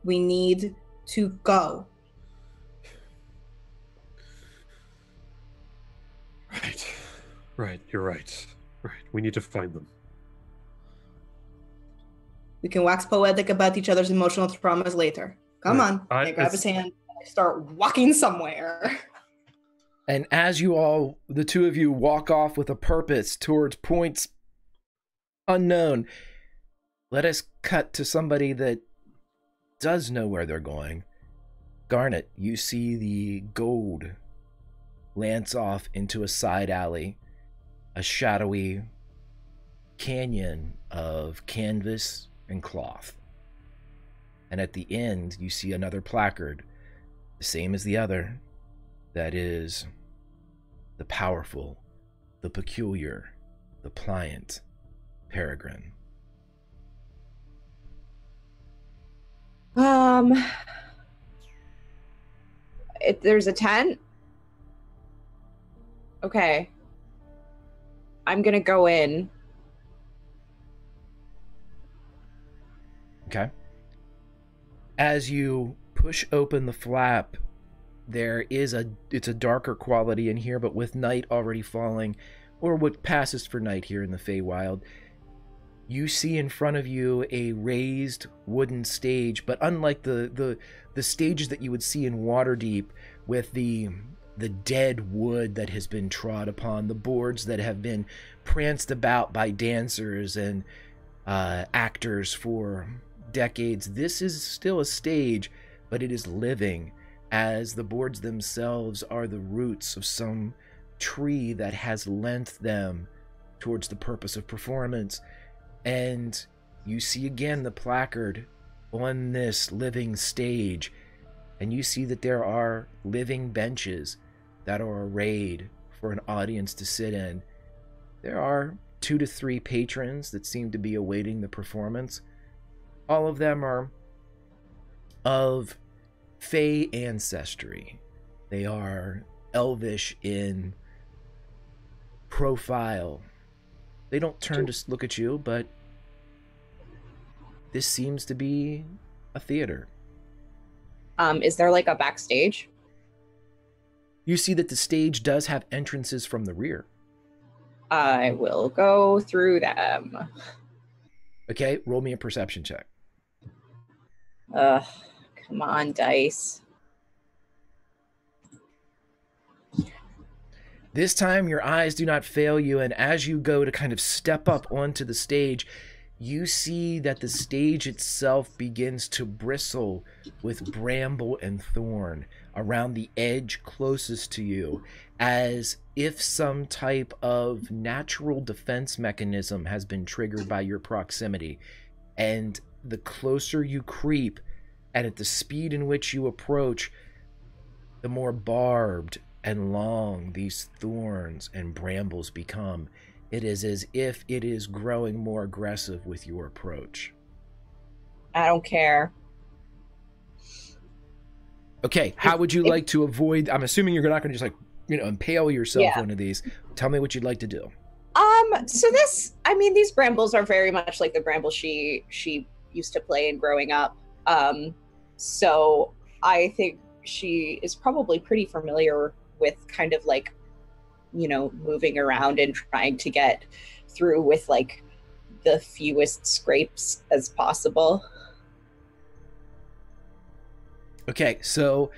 We need to go. Right, you're right. Right, we need to find them. We can wax poetic about each other's emotional traumas later. Come on. I grab his hand. I start walking somewhere. And as you all, the two of you, walk off with a purpose towards points unknown, let us cut to somebody that does know where they're going. Garnet, you see the gold lance off into a side alley, a shadowy canyon of canvas and cloth. And at the end, you see another placard, the same as the other, that is the powerful, the peculiar, the pliant Peregrine. There's a tent. Okay. I'm gonna go in. Okay. As you push open the flap, it's a darker quality in here, but with night already falling, or what passes for night here in the Feywild, you see in front of you a raised wooden stage, but unlike the stages that you would see in Waterdeep, with the the dead wood that has been trod upon, the boards that have been pranced about by dancers and actors for decades. This is still a stage, but it is living, as the boards themselves are the roots of some tree that has lent them towards the purpose of performance. And you see again the placard on this living stage, and you see that there are living benches that are arrayed for an audience to sit in. There are 2 to 3 patrons that seem to be awaiting the performance. All of them are of Fey ancestry. They are elvish in profile. They don't turn to look at you, but this seems to be a theater. Is there like a backstage? You see that the stage does have entrances from the rear. I will go through them. Okay, roll me a perception check. Come on, dice. This time your eyes do not fail you, and as you go to kind of step up onto the stage, you see that the stage itself begins to bristle with bramble and thorn around the edge closest to you, as if some type of natural defense mechanism has been triggered by your proximity. And the closer you creep, and at the speed in which you approach, the more barbed and long these thorns and brambles become. It is as if it is growing more aggressive with your approach. I don't care. Okay, how would you like to avoid... I'm assuming you're not going to just, like, you know, impale yourself Yeah. onto these. Tell me what you'd like to do. So this, I mean, these brambles are very much like the brambles she used to play in growing up. So I think she is probably pretty familiar with kind of like, you know, moving around and trying to get through with like the fewest scrapes as possible. Okay, so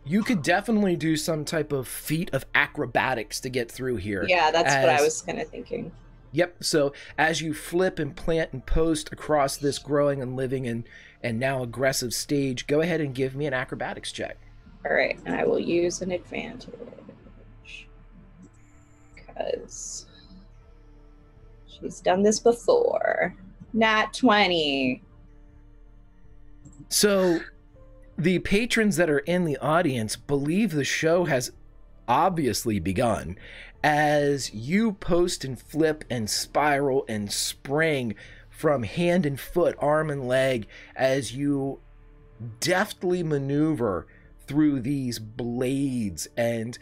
you could definitely do some type of feat of acrobatics to get through here. Yeah, that's what I was kind of thinking. Yep, so as you flip and plant and post across this growing and living and now aggressive stage, go ahead and give me an acrobatics check. All right, and I will use an advantage because she's done this before. Nat 20. So the patrons that are in the audience believe the show has obviously begun as you post and flip and spiral and spring from hand and foot, arm and leg, as you deftly maneuver through these blades and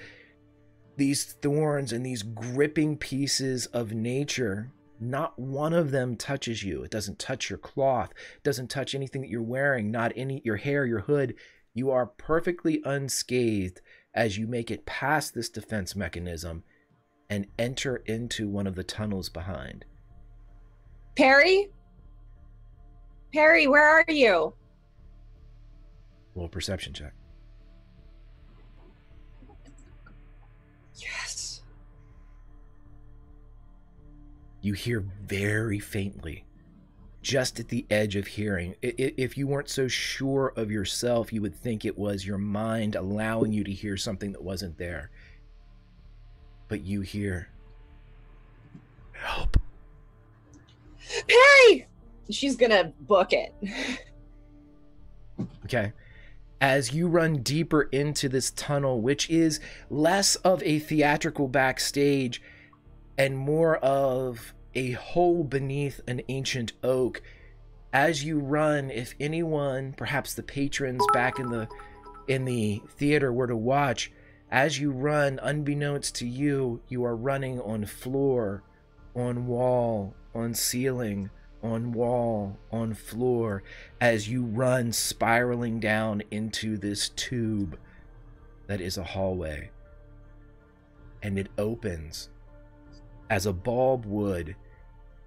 these thorns and these gripping pieces of nature. Not one of them touches you. It doesn't touch your cloth. It doesn't touch anything that you're wearing, not any your hair, your hood. You are perfectly unscathed as you make it past this defense mechanism and enter into one of the tunnels behind. Perry? Perry, where are you? Roll a perception check. Yes. You hear very faintly, just at the edge of hearing. If you weren't so sure of yourself, you would think it was your mind allowing you to hear something that wasn't there. But you hear, "Help." Perry! She's gonna book it. Okay. As you run deeper into this tunnel, which is less of a theatrical backstage and more of a hole beneath an ancient oak, as you run, if anyone, perhaps the patrons back in the theater were to watch, as you run, unbeknownst to you, you are running on floor, on wall, on ceiling, on wall, on floor, as you run spiraling down into this tube that is a hallway. And it opens as a bulb would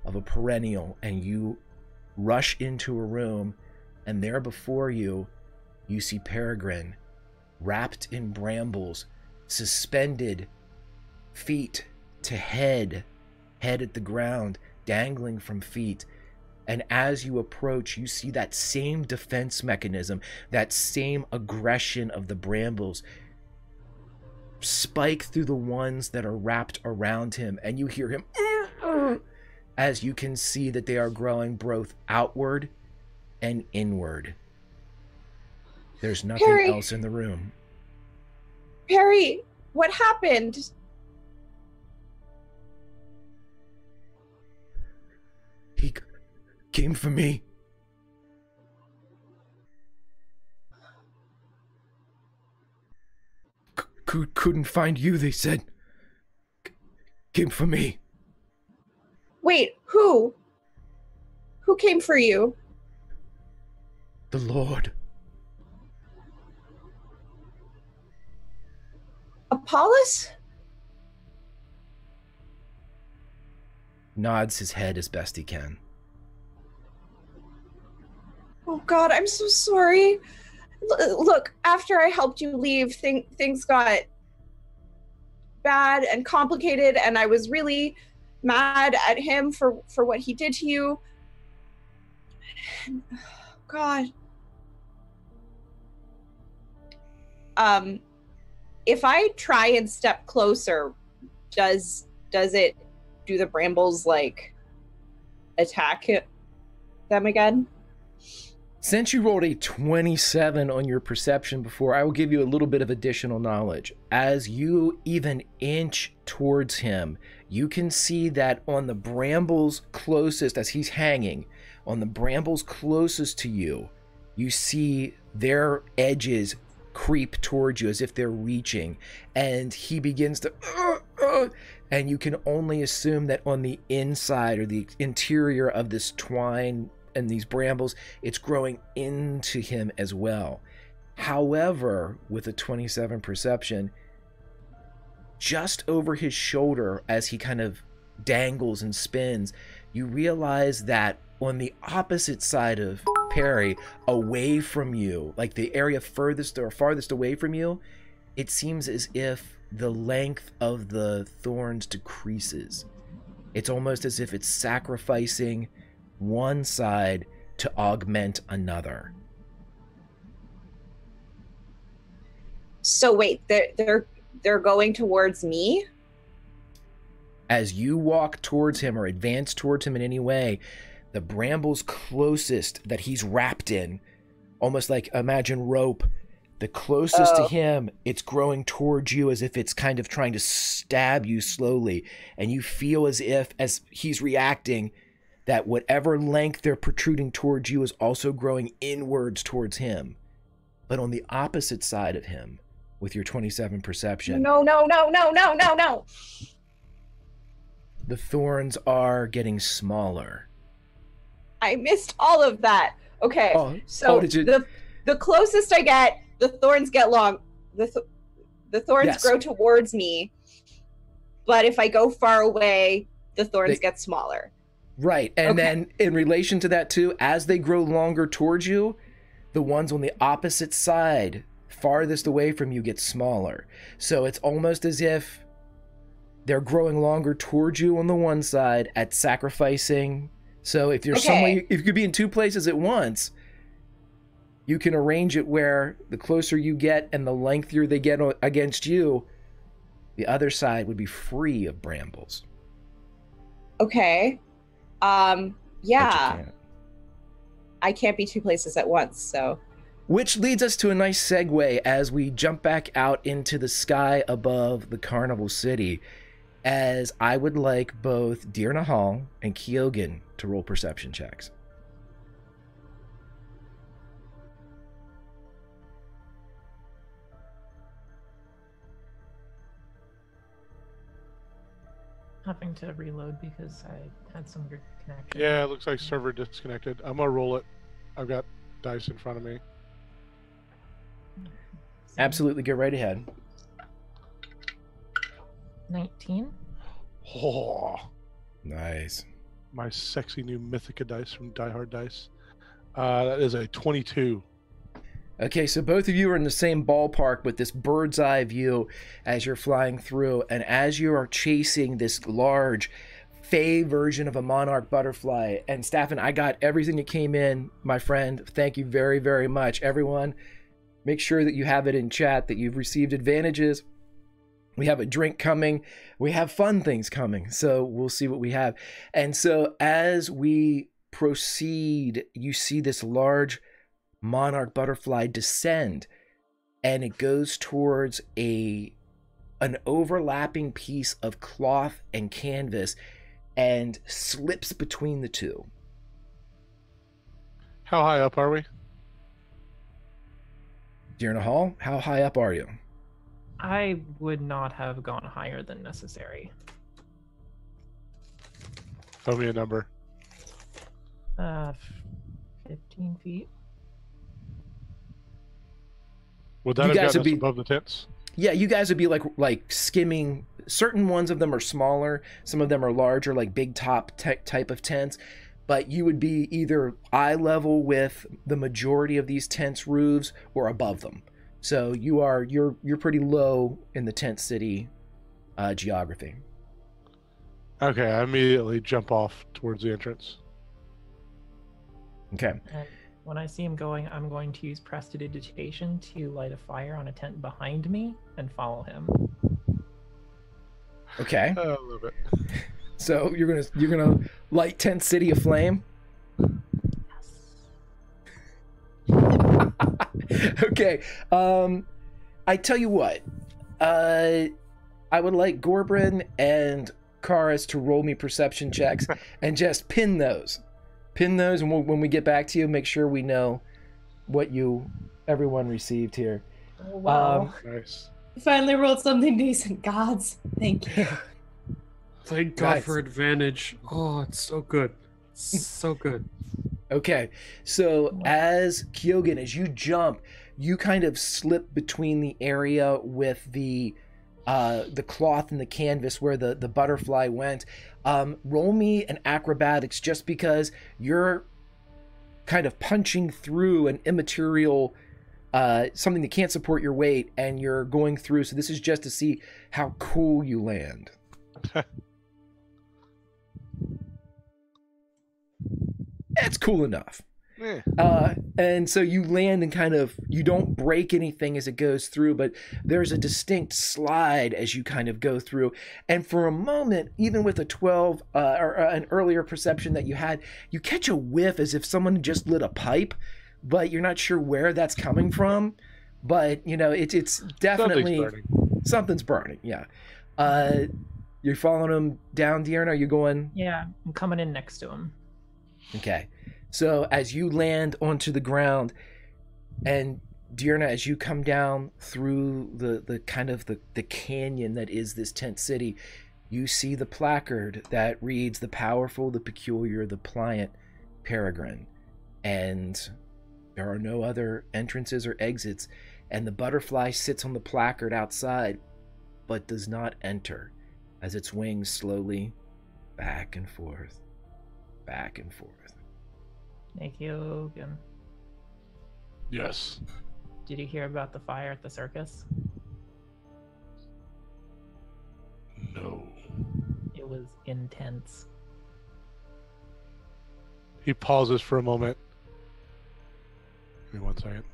of a perennial, and you rush into a room, and there before you, you see Peregrine wrapped in brambles, suspended, feet to head at the ground, dangling from feet. And as you approach, you see that same defense mechanism, that same aggression of the brambles spike through the ones that are wrapped around him, and you hear him as you can see that they are growing both outward and inward. There's nothing Perry. else in the room. Perry, what happened? He came for me. Couldn't find you, they said. Came for me. Wait, who? Who came for you? The Lord. Apollos? Nods his head as best he can. Oh God, I'm so sorry. Look, after I helped you leave, things got bad and complicated, and I was really mad at him for what he did to you. God. If I try and step closer, does it do the brambles like attack them again? Since you rolled a 27 on your perception before, I will give you a little bit of additional knowledge. As you even inch towards him, you can see that on the brambles closest, as he's hanging, on the brambles closest to you, you see their edges creep towards you as if they're reaching, and he begins to and you can only assume that on the inside or the interior of this twine and these brambles, it's growing into him as well. However, with a 27 perception, just over his shoulder as he kind of dangles and spins, you realize that on the opposite side of Perry, away from you, like the area furthest or farthest away from you, it seems as if the length of the thorns decreases. It's almost as if it's sacrificing one side to augment another. So wait, they're going towards me? As you walk towards him or advance towards him in any way, the brambles closest that he's wrapped in, almost like imagine rope, the closest to him, it's growing towards you as if it's kind of trying to stab you slowly. And you feel as if, as he's reacting, that whatever length they're protruding towards you is also growing inwards towards him. But on the opposite side of him, with your 27 perception. No. The thorns are getting smaller. I missed all of that. Okay, did you... the closest I get, the thorns get long. The thorns grow towards me, but if I go far away, the thorns get smaller. Right, and then in relation to that too, as they grow longer towards you, the ones on the opposite side, farthest away from you, get smaller. So it's almost as if they're growing longer towards you on the one side at sacrificing. So if you're somewhere, if you could be in two places at once, you can arrange it where the closer you get and the lengthier they get against you, the other side would be free of brambles. Okay. Yeah. I can't be two places at once, so. Which leads us to a nice segue as we jump back out into the sky above the Carnival City, as I would like both Deer Nahal and Kyogen to roll perception checks. Having to reload because I had some good connection. Yeah, it looks like server disconnected. I'm gonna roll it. I've got dice in front of me. Absolutely, get right ahead. 19. Oh, Nice. my sexy new Mythica dice from Die Hard Dice. That is a 22. Okay, so both of you are in the same ballpark with this bird's eye view as you're flying through, and as you are chasing this large Fey version of a monarch butterfly. And Staffin, I got everything that came in, my friend. Thank you very, very much. Everyone, make sure that you have it in chat that you've received advantages. We have a drink coming. We have fun things coming. So we'll see what we have. And so as we proceed, you see this large monarch butterfly descend, and it goes towards an overlapping piece of cloth and canvas and slips between the two. How high up are we? Dearna Hall, how high up are you? I would not have gone higher than necessary. Tell me a number. 15 feet. Would that You have guys gotten would us be- above the tents? Yeah, you guys would be like skimming. Certain ones of them are smaller, some of them are larger, like big top type of tents. But you would be either eye level with the majority of these tents' roofs or above them. So you're pretty low in the tent city geography. Okay, I immediately jump off towards the entrance. Okay. And when I see him going, I'm going to use prestidigitation to light a fire on a tent behind me and follow him. Okay. I love it. So you're gonna light tent city aflame. Okay. I tell you what. I would like Gorbrin and Karis to roll me perception checks and just pin those. Pin those, and when we get back to you, make sure we know what everyone received here. Oh, wow. Nice. You finally rolled something decent, gods. Thank you. Thank God Nice. for advantage. Oh, it's so good. So good. Okay, so as Kyogen, as you jump, you kind of slip between the area with the cloth and the canvas where the butterfly went. Roll me an acrobatics, just because you're kind of punching through an immaterial something that can't support your weight, and you're going through. So this is just to see how cool you land. It's cool enough. Eh. And so you land and kind of, you don't break anything as it goes through, but there's a distinct slide as you kind of go through. And for a moment, even with a 12 or an earlier perception that you had, you catch a whiff as if someone just lit a pipe, but you're not sure where that's coming from. But, you know, it's definitely something's burning. Yeah. You're following him down, Dearna? Are you going? Yeah, I'm coming in next to him. Okay. So as you land onto the ground, and Dearna, as you come down through the kind of the canyon that is this tent city, you see the placard that reads "The powerful, the peculiar, the pliant Peregrine," and there are no other entrances or exits, and the butterfly sits on the placard outside, but does not enter, as its wings slowly back and forth, back and forth. Thank you. Again. Yes. Did you hear about the fire at the circus? No. It was intense. He pauses for a moment. Give me 1 second.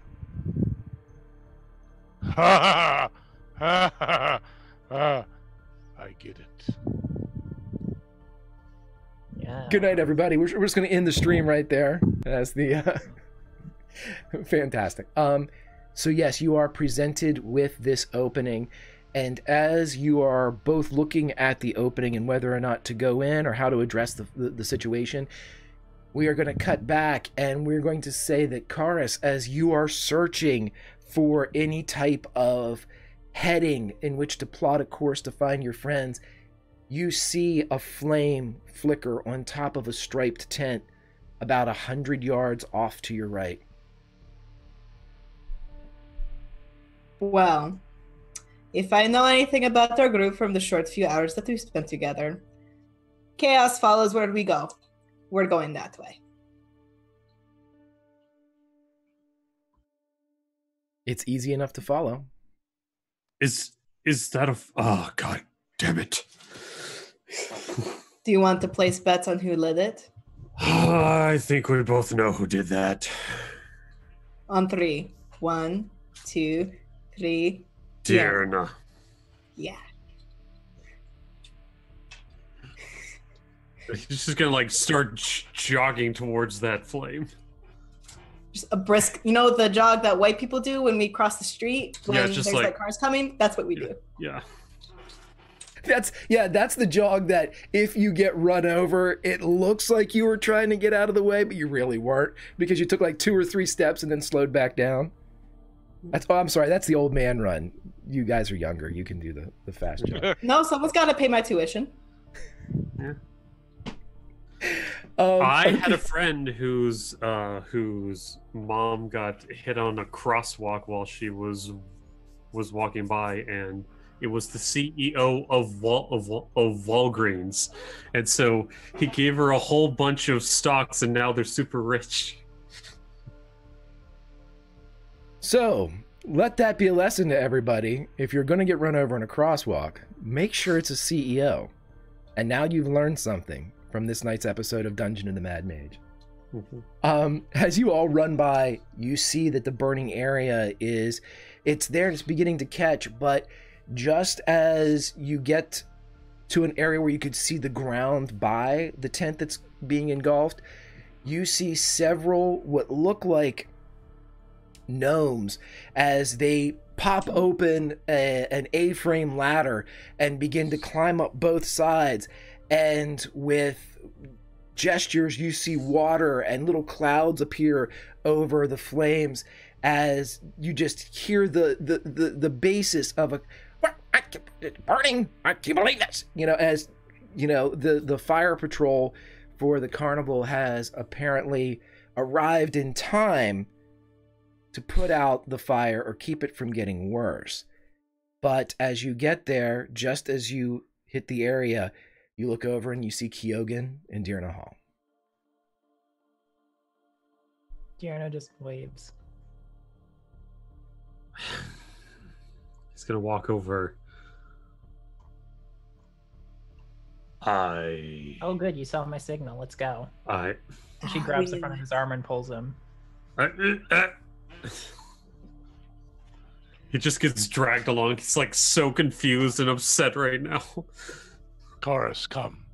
Ha ha ha ha! I get it. Yeah. Good night, everybody. We're just going to end the stream right there. As the fantastic. So yes, you are presented with this opening, and as you are both looking at the opening and whether or not to go in or how to address the situation, we are going to cut back, and we're going to say that Karis, as you are searching for any type of heading in which to plot a course to find your friends, you see a flame flicker on top of a striped tent about 100 yards off to your right. Well, if I know anything about our group from the short few hours that we've spent together, chaos follows where we go. We're going that way. It's easy enough to follow. Is that a? Oh God, damn it! Do you want to place bets on who lit it? I think we both know who did that. On 3. 1, 2, 3. Dearna. Yeah. He's just gonna like start jogging towards that flame. Just a brisk, the jog that white people do when we cross the street when Yeah, just there's like- like cars coming? That's what we do. Yeah. That's the jog that if you get run over, it looks like you were trying to get out of the way, but you really weren't because you took like 2 or 3 steps and then slowed back down. I'm sorry, that's the old man run. You guys are younger. You can do the fast jog. No, someone's got to pay my tuition. Yeah. I I had a friend whose mom got hit on a crosswalk while she was walking by, and it was the CEO of Walgreens, and so he gave her a whole bunch of stocks, and now they're super rich. So, let that be a lesson to everybody. If you're going to get run over in a crosswalk, make sure it's a CEO. And now you've learned something from this night's episode of Dungeon of the Mad Mage. As you all run by, you see that the burning area it's there, it's beginning to catch, but just as you get to an area where you could see the ground by the tent that's being engulfed, you see several what look like gnomes as they pop open an A-frame ladder and begin to climb up both sides, and with gestures you see water and little clouds appear over the flames as you just hear the basis of it's burning, I can't believe this, as the fire patrol for the carnival has apparently arrived in time to put out the fire or keep it from getting worse. But as you get there, just as you hit the area, you look over and you see Kyogen and Dearna Hall. Dearna just waves. He's gonna walk over. Oh, good, you saw my signal. Let's go. I And she grabs the front of his arm and pulls him. He just gets dragged along. He's like so confused and upset right now. Chorus, come.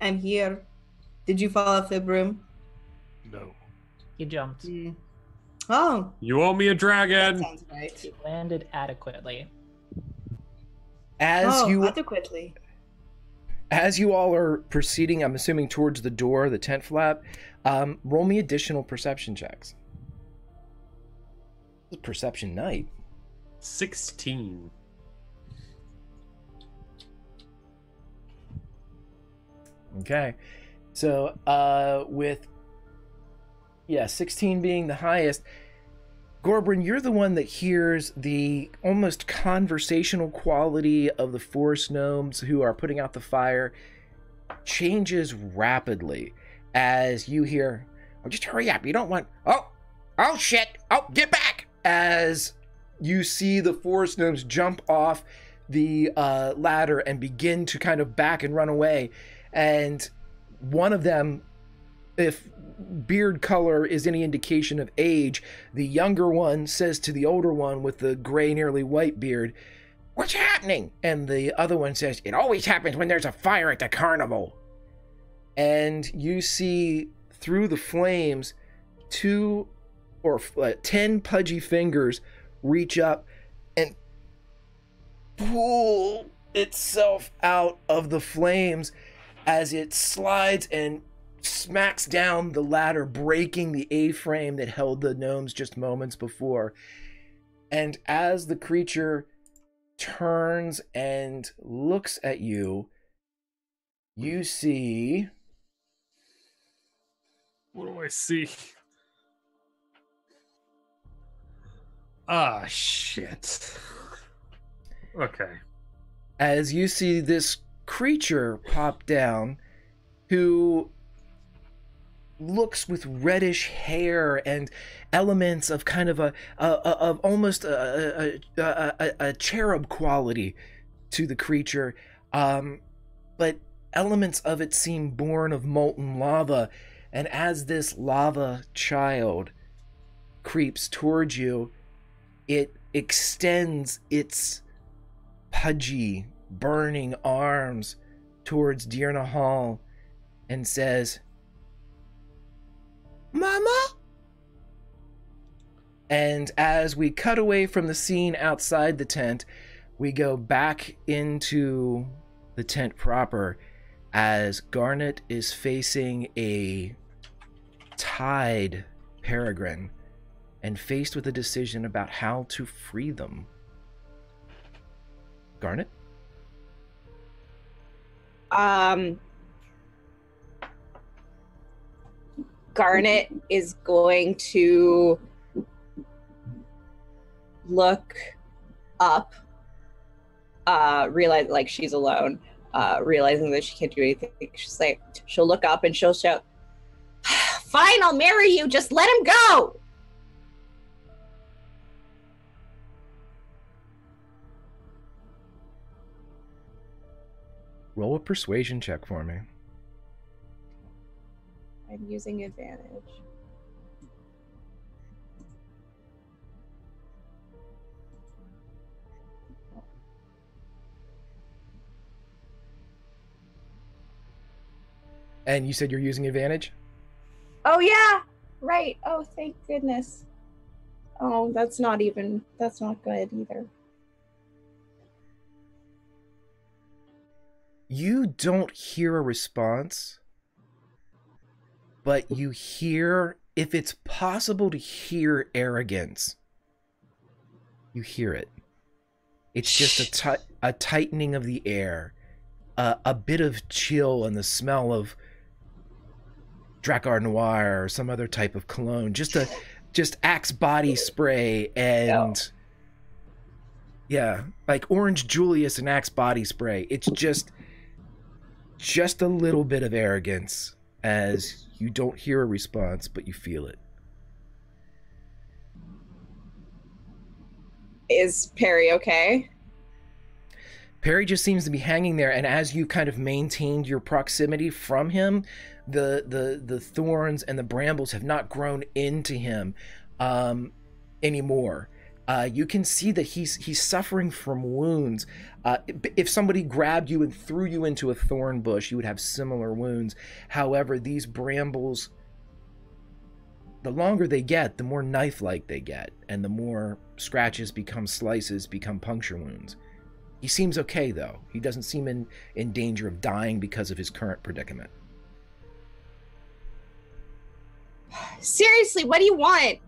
I'm here. Did you fall off the broom? No. He jumped. Oh, You owe me a that dragon. sounds right. He landed adequately. Adequately. As you all are proceeding, I'm assuming towards the door, the tent flap, roll me additional perception checks. It's perception night. 16. Okay. So, with 16 being the highest, Gorbrin, you're the one that hears the almost conversational quality of the forest gnomes who are putting out the fire changes rapidly as you hear, "Oh, just hurry up. You don't want... Oh, shit. Oh, get back." As you see the forest gnomes jump off the ladder and begin to kind of back and run away. And one of them, if beard color is any indication of age, the younger one says to the older one with the gray, nearly white beard, "What's happening?" And the other one says, "It always happens when there's a fire at the carnival." And you see through the flames 2 or 10 pudgy fingers reach up and pull itself out of the flames as it slides and smacks down the ladder, breaking the A-frame that held the gnomes just moments before. And as the creature turns and looks at you, you see... What do I see? Ah, shit. Okay. As you see this creature pop down, who looks with reddish hair and elements of kind of of almost a cherub quality to the creature, but elements of it seem born of molten lava. And as this lava child creeps towards you, it extends its pudgy, burning arms towards Deerna Hall and says, "Mama?" And as we cut away from the scene outside the tent, we go back into the tent proper as Garnet is facing a tied Peregrine and faced with a decision about how to free them. Garnet? Garnet is going to look up, realize like she's alone, realizing that she can't do anything. She's like, she'll look up and she'll shout, "Fine, I'll marry you. Just let him go." Roll a persuasion check for me. I'm using advantage. And you said you're using advantage? Oh, yeah. Right. Oh, thank goodness. Oh, that's not good either. You don't hear a response, but you hear, if it's possible to hear arrogance, you hear it. It's just a tightening of the air, a bit of chill and the smell of Drakkar Noir or some other type of cologne, just Axe body spray and yeah, like Orange Julius and Axe body spray. It's just a little bit of arrogance as you don't hear a response, but you feel it. Is Perry okay? Perry just seems to be hanging there, and as you kind of maintained your proximity from him, the thorns and the brambles have not grown into him anymore. You can see that he's suffering from wounds. If somebody grabbed you and threw you into a thorn bush, you would have similar wounds. However, these brambles, the longer they get, the more knife-like they get, and the more scratches become slices, become puncture wounds. He seems okay, though. He doesn't seem in danger of dying because of his current predicament. Seriously, what do you want?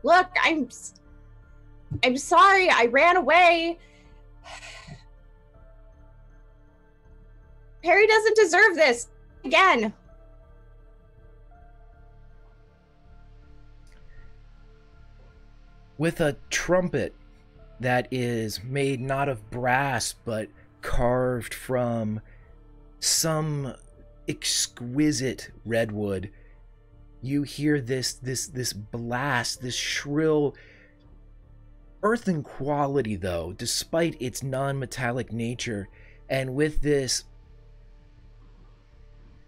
Look, I'm sorry. I ran away. Perry doesn't deserve this again. With a trumpet that is made not of brass but carved from some exquisite redwood, you hear this blast, this shrill earthen quality, though, despite its non-metallic nature. And with this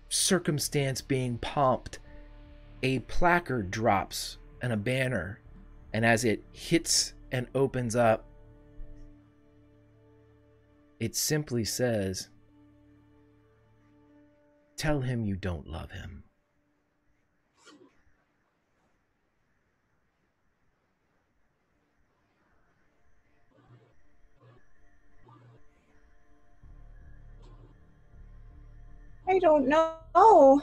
circumstance being pumped, a placard drops and a banner, and as it hits and opens up, it simply says, "Tell him you don't love him." I don't know.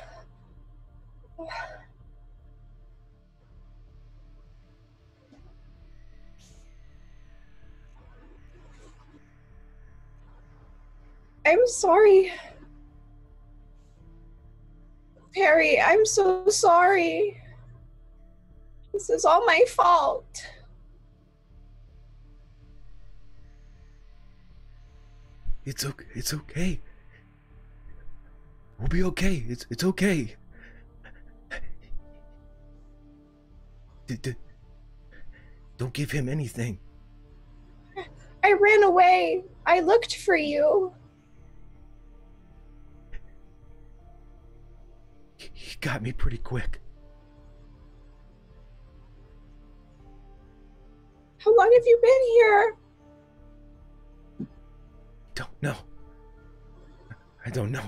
I'm sorry. Perry, I'm so sorry. This is all my fault. It's okay. It's okay. We'll be okay. It's okay. Don't give him anything. I ran away. I looked for you. He got me pretty quick. How long have you been here? Don't know. I don't know.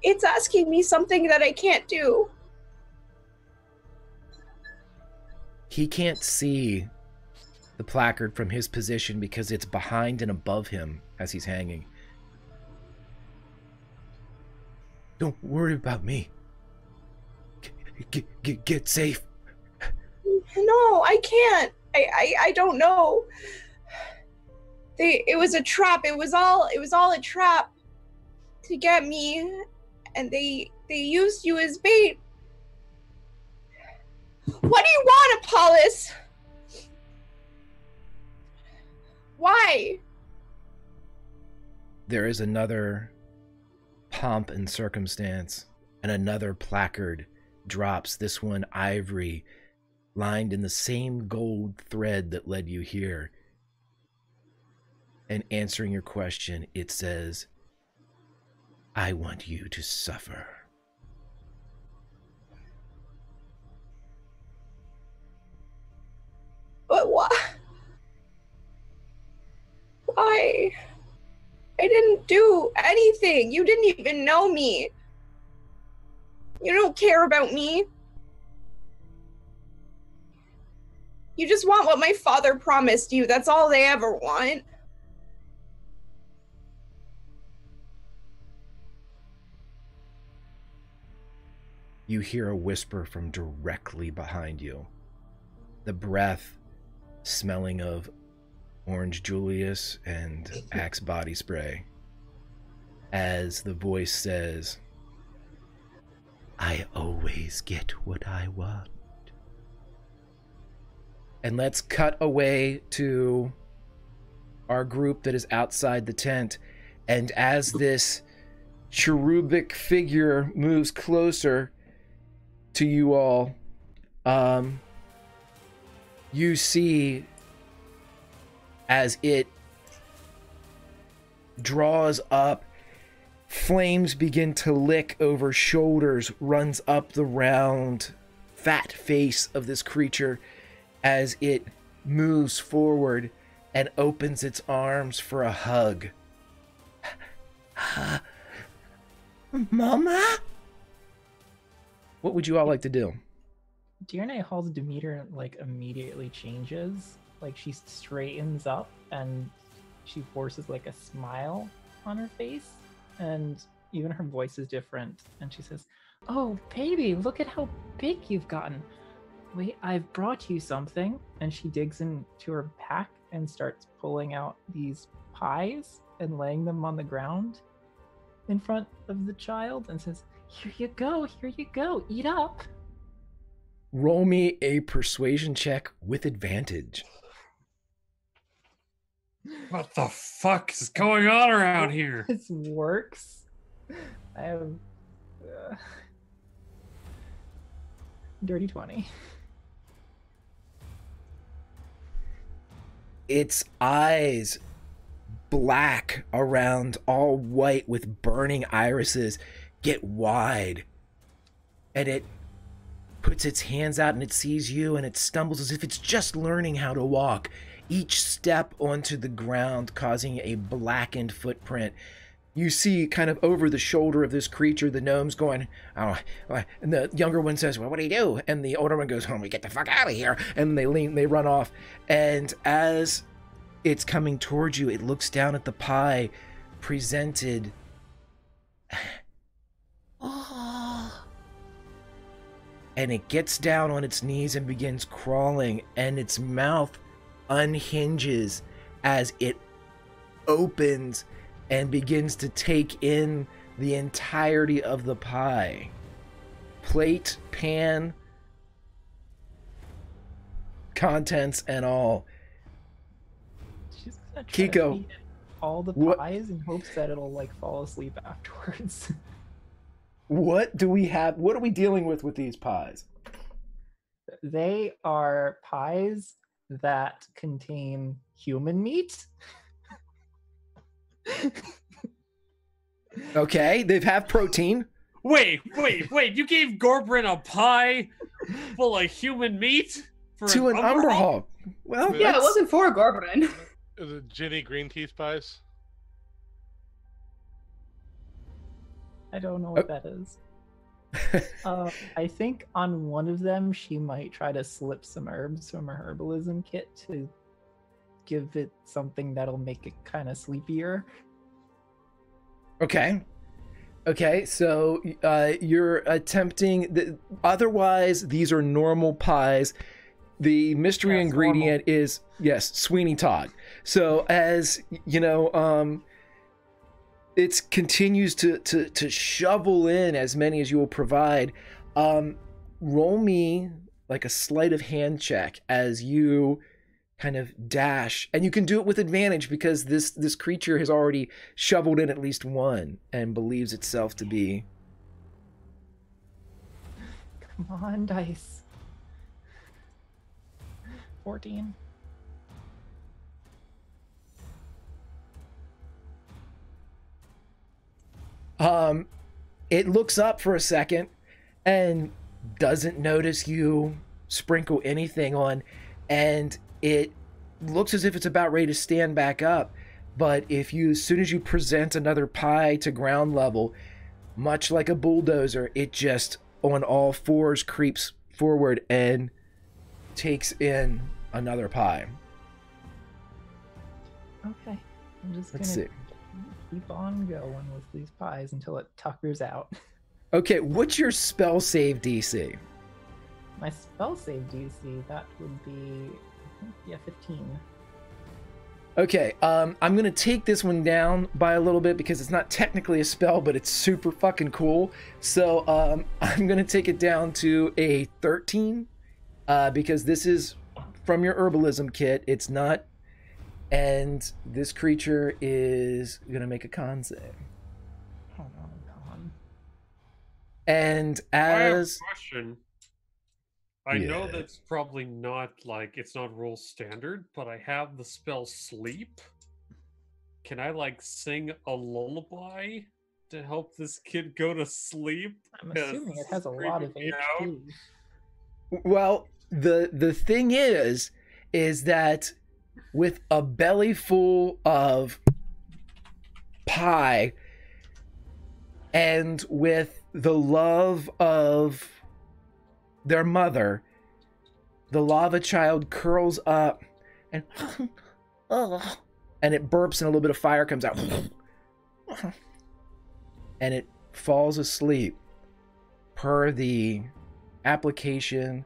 It's asking me something that I can't do. He can't see the placard from his position because it's behind and above him as he's hanging. Don't worry about me. Get safe. No, I can't. I don't know. It was a trap. It was all a trap to get me, and they used you as bait. What do you want, Apollos? Why? There is another pomp and circumstance, and another placard drops, this one ivory, lined in the same gold thread that led you here. And answering your question, it says, I want you to suffer. But why? Why? I didn't do anything. You didn't even know me. You don't care about me. You just want what my father promised you. That's all they ever want. You hear a whisper from directly behind you. The breath smelling of Orange Julius and Axe body spray. As the voice says, I always get what I want. And let's cut away to our group that is outside the tent. And as this cherubic figure moves closer to you all, you see as it draws up, flames begin to lick over shoulders, runs up the round, fat face of this creature as it moves forward and opens its arms for a hug. Mama? What would you all like to do? Dearnay Hall's demeanor like immediately changes. Like she straightens up and she forces like a smile on her face, and even her voice is different. And she says, "Oh, baby, look at how big you've gotten. Wait, I've brought you something." And she digs into her pack and starts pulling out these pies and laying them on the ground in front of the child and says, here you go, eat up." Roll me a persuasion check with advantage. What the fuck is going on around here? This works. I have dirty 20. Its eyes, black around, all white with burning irises, get wide. And it puts its hands out and it sees you and it stumbles as if it's just learning how to walk. Each step onto the ground causing a blackened footprint. You see kind of over the shoulder of this creature, the gnome's going, "Oh," and the younger one says, "Well, what do you do?" And the older one goes, "Oh, we get the fuck out of here." And they run off. And as it's coming towards you, it looks down at the pie presented. Oh. And it gets down on its knees and begins crawling, and its mouth unhinges as it opens and begins to take in the entirety of the pie. Plate, pan, contents, and all. She's gonna try to Kiko, eat all the what- pies in hopes that it'll like fall asleep afterwards. What do we have? What are we dealing with these pies? They are pies that contain human meat. Okay, they have protein. Wait! You gave Gorbrin a pie full of human meat To an Umberhawk. Well, Yeah, it wasn't for Gorbrin. Is it Ginny Green Teeth pies? I don't know what that is. I think on one of them she might try to slip some herbs from her herbalism kit to give it something that'll make it kind of sleepier. Okay. Okay, so you're attempting... Otherwise, these are normal pies. The mystery Yes, ingredient is, yes, Sweeney Todd. So as, you know, it continues to shovel in as many as you will provide. Roll me like a sleight of hand check as you kind of dash, and you can do it with advantage because this creature has already shoveled in at least one and believes itself to be. Come on, dice. 14. It looks up for a second and doesn't notice you sprinkle anything on, and it looks as if it's about ready to stand back up. But as soon as you present another pie to ground level, much like a bulldozer, it just on all fours creeps forward and takes in another pie. Okay, I'm just Let's gonna see. keep on going with these pies until it tuckers out. Okay, what's your spell save DC? My spell save DC, that would be, I think, yeah, 15. Okay, I'm gonna take this one down by a little bit because it's not technically a spell, but it's super fucking cool. So I'm gonna take it down to a 13 because this is from your herbalism kit. It's not, and this creature is gonna make a con save. Oh no, con. And I have a as question. I know Yeah. that's probably not like it's not rule standard, but I have the spell sleep. Can I like sing a lullaby to help this kid go to sleep? I'm 'Cause assuming it this has a is lot of creeping me out. HP. well, the thing is that with a belly full of pie and with the love of their mother, the lava child curls up and and it burps and a little bit of fire comes out and it falls asleep per the application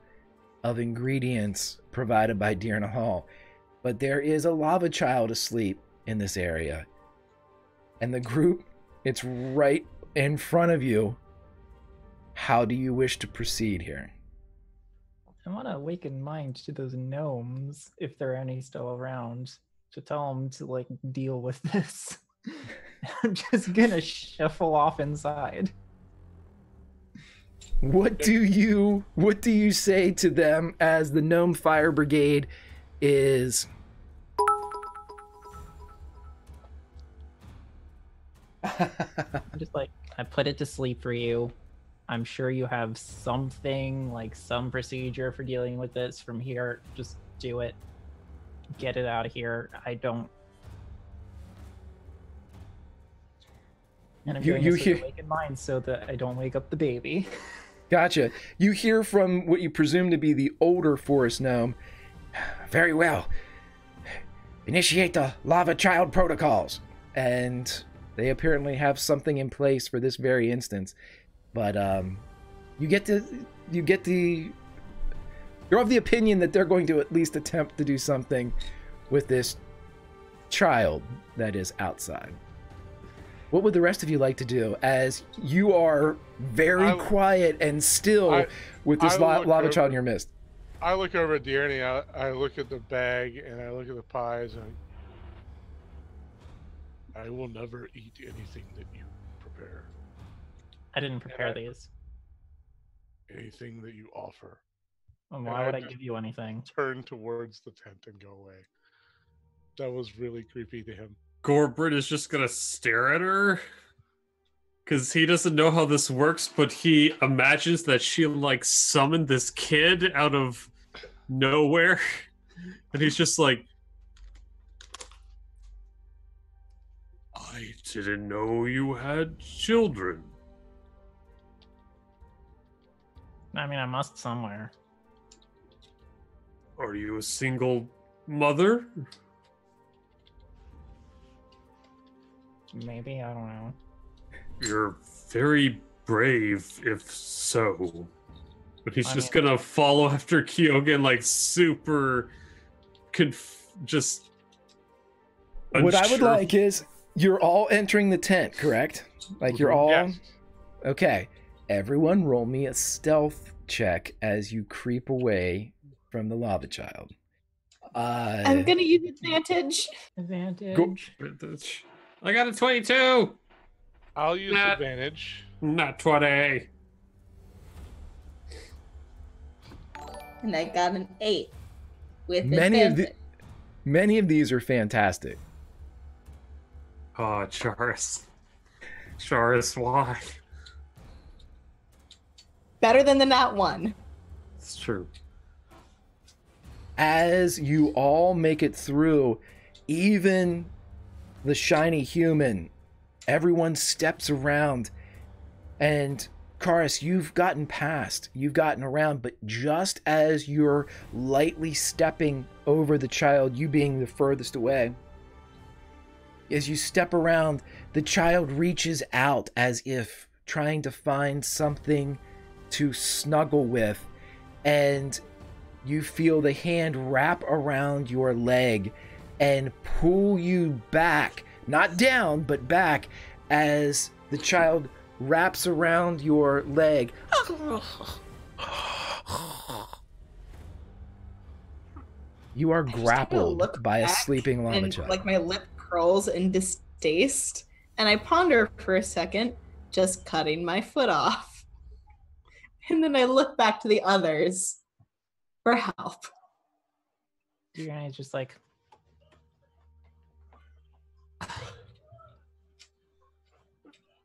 of ingredients provided by Deerna Hall. But there is a lava child asleep in this area, and the group, it's right in front of you. How do you wish to proceed here? I want to awaken mind to those gnomes, if there are any still around, to tell them to like deal with this. I'm just gonna shuffle off inside. What do you say to them as the gnome fire brigade is I'm just like, I put it to sleep for you. I'm sure you have something, like some procedure for dealing with this from here. Just do it. Get it out of here. I don't. And I'm You- doing you this hear- with awakened mind so that I don't wake up the baby. Gotcha. You hear from what you presume to be the older forest gnome. Very well. Initiate the lava child protocols. And they apparently have something in place for this very instance. But you're of the opinion that they're going to at least attempt to do something with this child that is outside. What would the rest of you like to do, as you are very quiet and still with this lava child in your midst? I look over at Dearney, I look at the bag, and I look at the pies, and I will never eat anything that you prepare. I didn't prepare these. Anything that you offer. Well, why would I give you anything? Turn towards the tent and go away. That was really creepy to him. Gorbrid is just gonna stare at her because he doesn't know how this works, but he imagines that she like summoned this kid out of nowhere, and he's just like, I didn't know you had children. I mean, I must somewhere. Are you a single mother? Maybe, I don't know. You're very brave, if so. But he's just gonna follow after Kyogen, like super, just. Unsure. What I would like is you're all entering the tent, correct? Like you're all. Yes. Okay. Everyone, roll me a stealth check as you creep away from the lava child. I'm gonna use advantage. Advantage. I got a 22. I'll use advantage. Not 20. And I got an 8 with Many advantage. many of these are fantastic. Oh, Charis. Charis, why? Better than the nat 1. It's true. As you all make it through, even the shiny human, everyone steps around, and Karis, you've gotten past, you've gotten around, but just as you're lightly stepping over the child, you being the furthest away, as you step around, the child reaches out as if trying to find something to snuggle with, and you feel the hand wrap around your leg and pull you back, not down, but back, as the child wraps around your leg. You are grappled by a sleeping lava child. Like my lip curls in distaste, and I ponder for a second, just cutting my foot off. And then I look back to the others for help. You guys just like,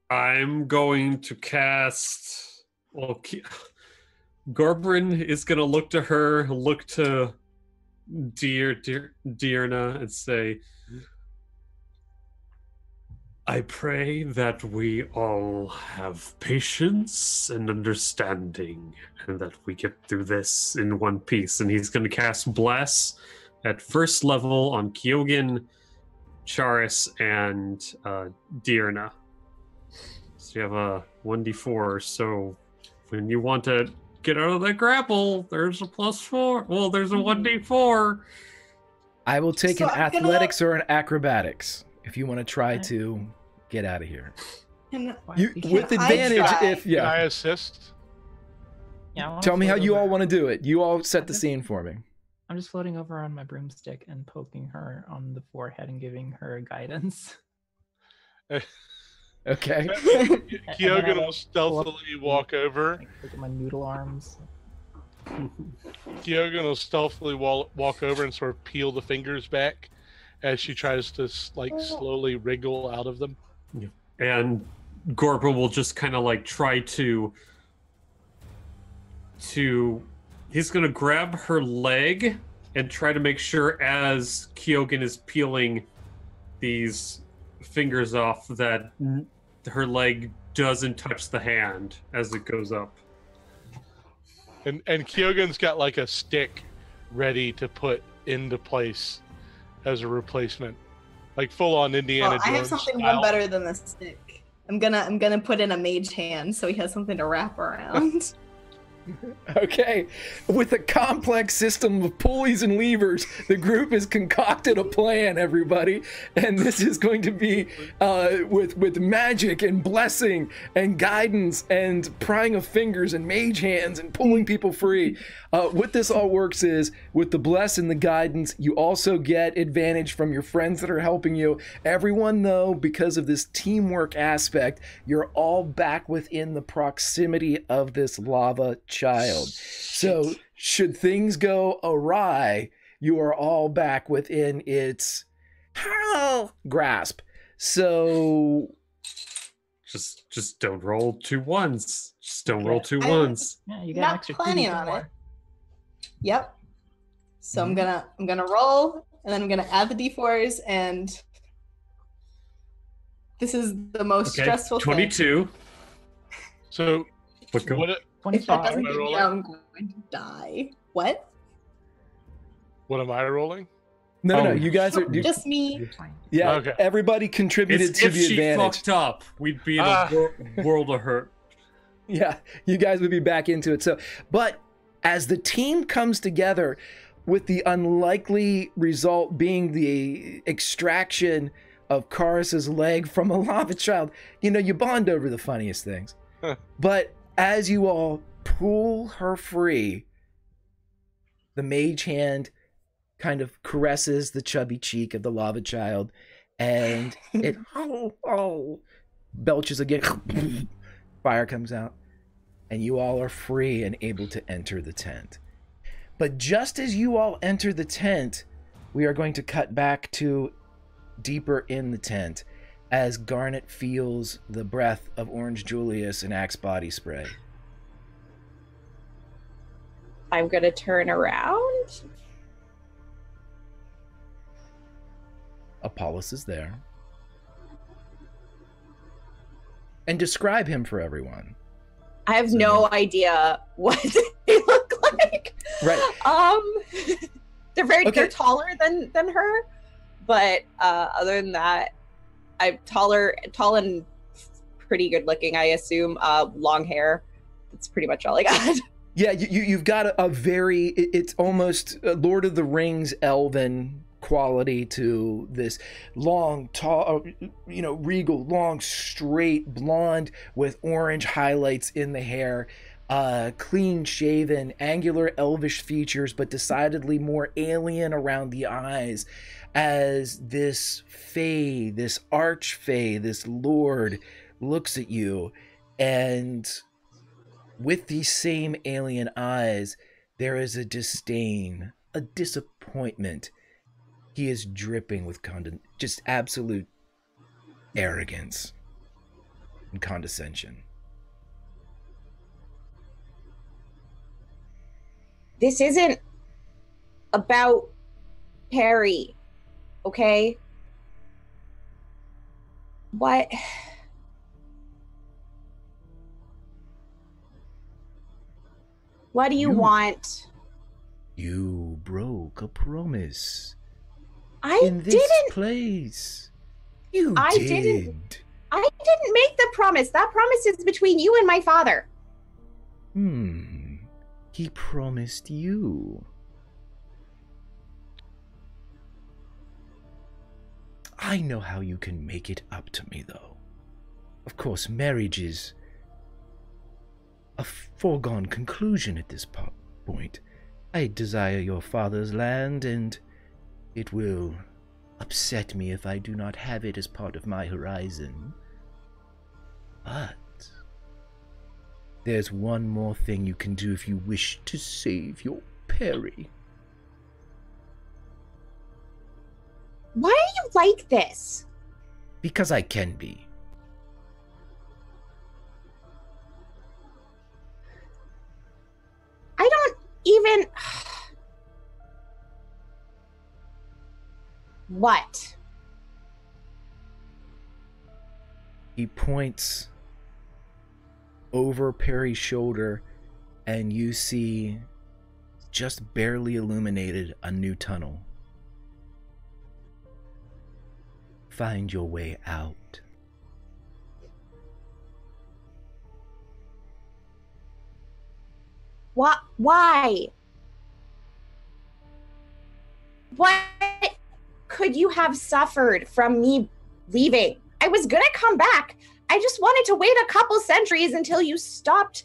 I'm going to cast. Well, Gorbrin is going to look to her, look to Dearna, and say, I pray that we all have patience and understanding, and that we get through this in one piece. And he's going to cast Bless at first level on Kyogen, Charis, and Dearna. So you have a 1d4. So when you want to get out of that grapple, there's a +4. Well, there's a 1d4. I will take an athletics or an acrobatics if you want to try to get out of here. With advantage, if Can I assist? yeah. Tell me how you all want to do it. You all set the scene for me. I'm just floating over on my broomstick and poking her on the forehead and giving her guidance. Okay. Kyogen will stealthily walk over. Look at my noodle arms. Kyogen will stealthily walk over and sort of peel the fingers back as she tries to slowly wriggle out of them. And Gorbrin will just kind of like try to he's gonna grab her leg and try to make sure, as Kyogen is peeling these fingers off, that her leg doesn't touch the hand as it goes up. And Kyogen's got like a stick ready to put into place as a replacement, like full on Indiana Jones. I have something style. one better than the stick. I'm gonna put in a mage hand so he has something to wrap around. Okay, with a complex system of pulleys and levers, the group has concocted a plan, everybody, and this is going to be with magic and blessing and guidance and prying of fingers and mage hands and pulling people free. What this all works is, with the bless and the guidance, you also get advantage from your friends that are helping you. Everyone, though, because of this teamwork aspect, you're all back within the proximity of this lava child. So should things go awry, you are all back within its grasp. So just don't roll 2 1s. Just don't roll 2 1s. Yeah, you got Not extra planning 2 on more. it. Yep. So I'm gonna roll, and then I'm gonna add the d4s, and this is the most stressful 22. thing. So What go- what? If that 25. doesn't Am I get me, rolling? I'm going to die. What? What am I rolling? no, Oh, you guys are Just me. yeah. Okay. Everybody contributed It's to if the she advantage. fucked up, we'd be in a world of hurt. Yeah, you guys would be back into it. So, but as the team comes together, with the unlikely result being the extraction of Karis's leg from a lava child, you bond over the funniest things. But as you all pull her free, the mage hand kind of caresses the chubby cheek of the lava child, and it belches again. Fire comes out, and you all are free and able to enter the tent. But just as you all enter the tent, we are going to cut back to deeper in the tent as Garnet feels the breath of Orange Julius and Axe body spray. I'm gonna turn around. Apollos is there. And describe him for everyone. I have no idea what they look like. Right. They're taller than her, but other than that, I'm tall and pretty good looking, I assume. Long hair. That's pretty much all I got. Yeah, you've got a very, it's almost Lord of the Rings elven quality to this long, tall, regal, long, straight blonde with orange highlights in the hair, clean shaven, angular elvish features, but decidedly more alien around the eyes, as this fae, this archfey, this lord looks at you, and with these same alien eyes, there is a disdain, a disappointment. He is dripping with just absolute arrogance and condescension. This isn't about Perry, okay? What? What do you want? You broke a promise. I in this didn't. place. I didn't make the promise. That promise is between you and my father. He promised you. I know how you can make it up to me, though. Of course, marriage is a foregone conclusion at this point. I desire your father's land, and it will upset me if I do not have it as part of my horizon. But there's one more thing you can do if you wish to save your Perry. Why are you like this? Because I can be. I don't even... What? He points over Perry's shoulder, and you see, just barely illuminated, a new tunnel. Find your way out. Why? What could you have suffered from me leaving? I was gonna come back. I just wanted to wait a couple centuries until you stopped,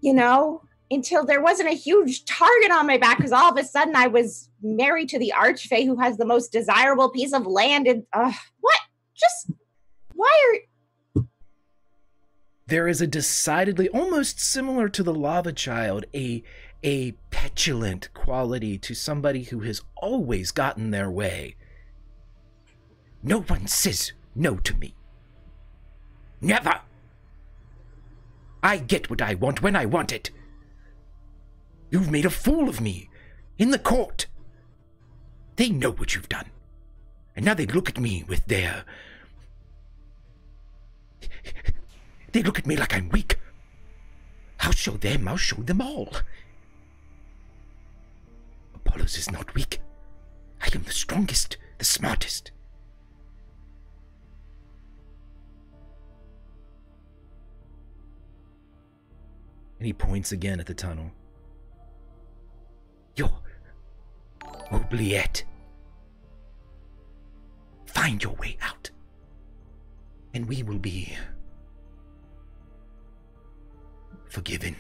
until there wasn't a huge target on my back, because all of a sudden I was married to the Archfey who has the most desirable piece of land. And what? Just why are... There is a decidedly, almost similar to the Lava Child, a petulant quality to somebody who has always gotten their way. No one says no to me. Never. I get what I want when I want it. You've made a fool of me in the court. They know what you've done. And now they look at me with their... They look at me like I'm weak. I'll show them all. Apollos is not weak. I am the strongest, the smartest. And he points again at the tunnel. Your oubliette. Find your way out. And we will be forgiven.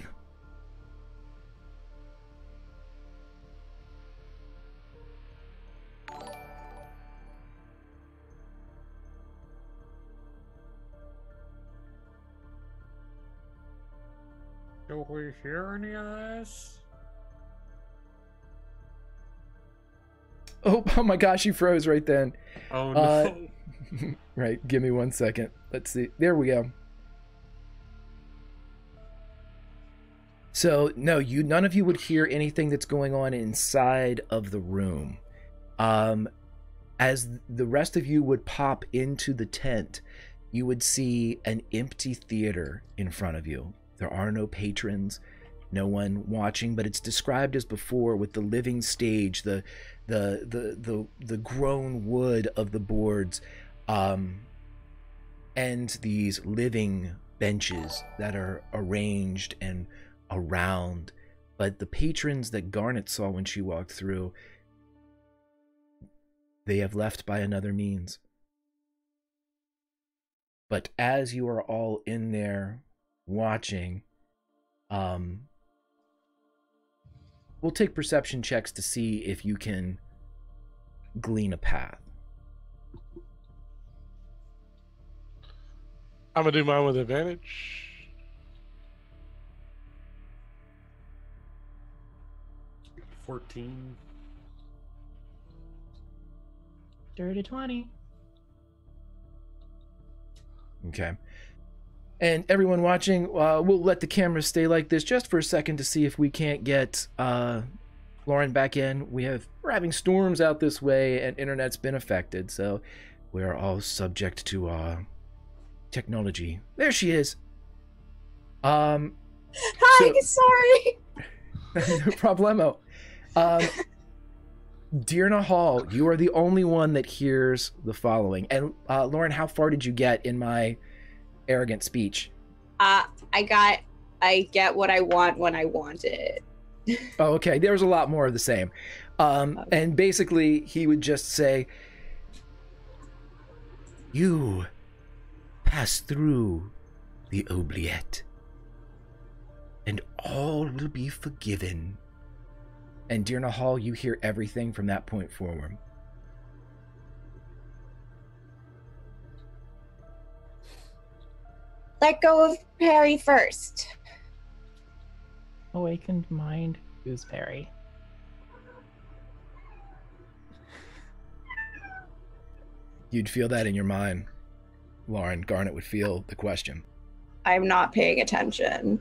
Do we hear any of this? Oh my gosh, you froze right then. Oh no. Right, give me 1 second. Let's see. There we go. So, no, none of you would hear anything that's going on inside of the room. As the rest of you would pop into the tent, you would see an empty theater in front of you. There are no patrons, no one watching, but it's described as before with the living stage, the grown wood of the boards, and these living benches that are arranged and around. But the patrons that Garnet saw when she walked through, they have left by another means. But as you are all in there watching, we'll take perception checks to see if you can glean a path. I'm gonna do mine with advantage. $14. Dirty 20. Okay. And everyone watching, we'll let the camera stay like this just for a second to see if we can't get Lauren back in. We're having storms out this way and internet's been affected, so we're all subject to technology. There she is. Hi, sorry. No problemo. Dearna Hall, you are the only one that hears the following. And Lauren, how far did you get in my arrogant speech? I get what I want when I want it. Oh, okay. There was a lot more of the same. And basically, he would just say, you pass through the oubliette, and all will be forgiven. And Dearna Hall, you hear everything from that point forward. Let go of Perry first. Awakened mind, gooseberry. You'd feel that in your mind, Lauren. Garnet would feel the question. I'm not paying attention.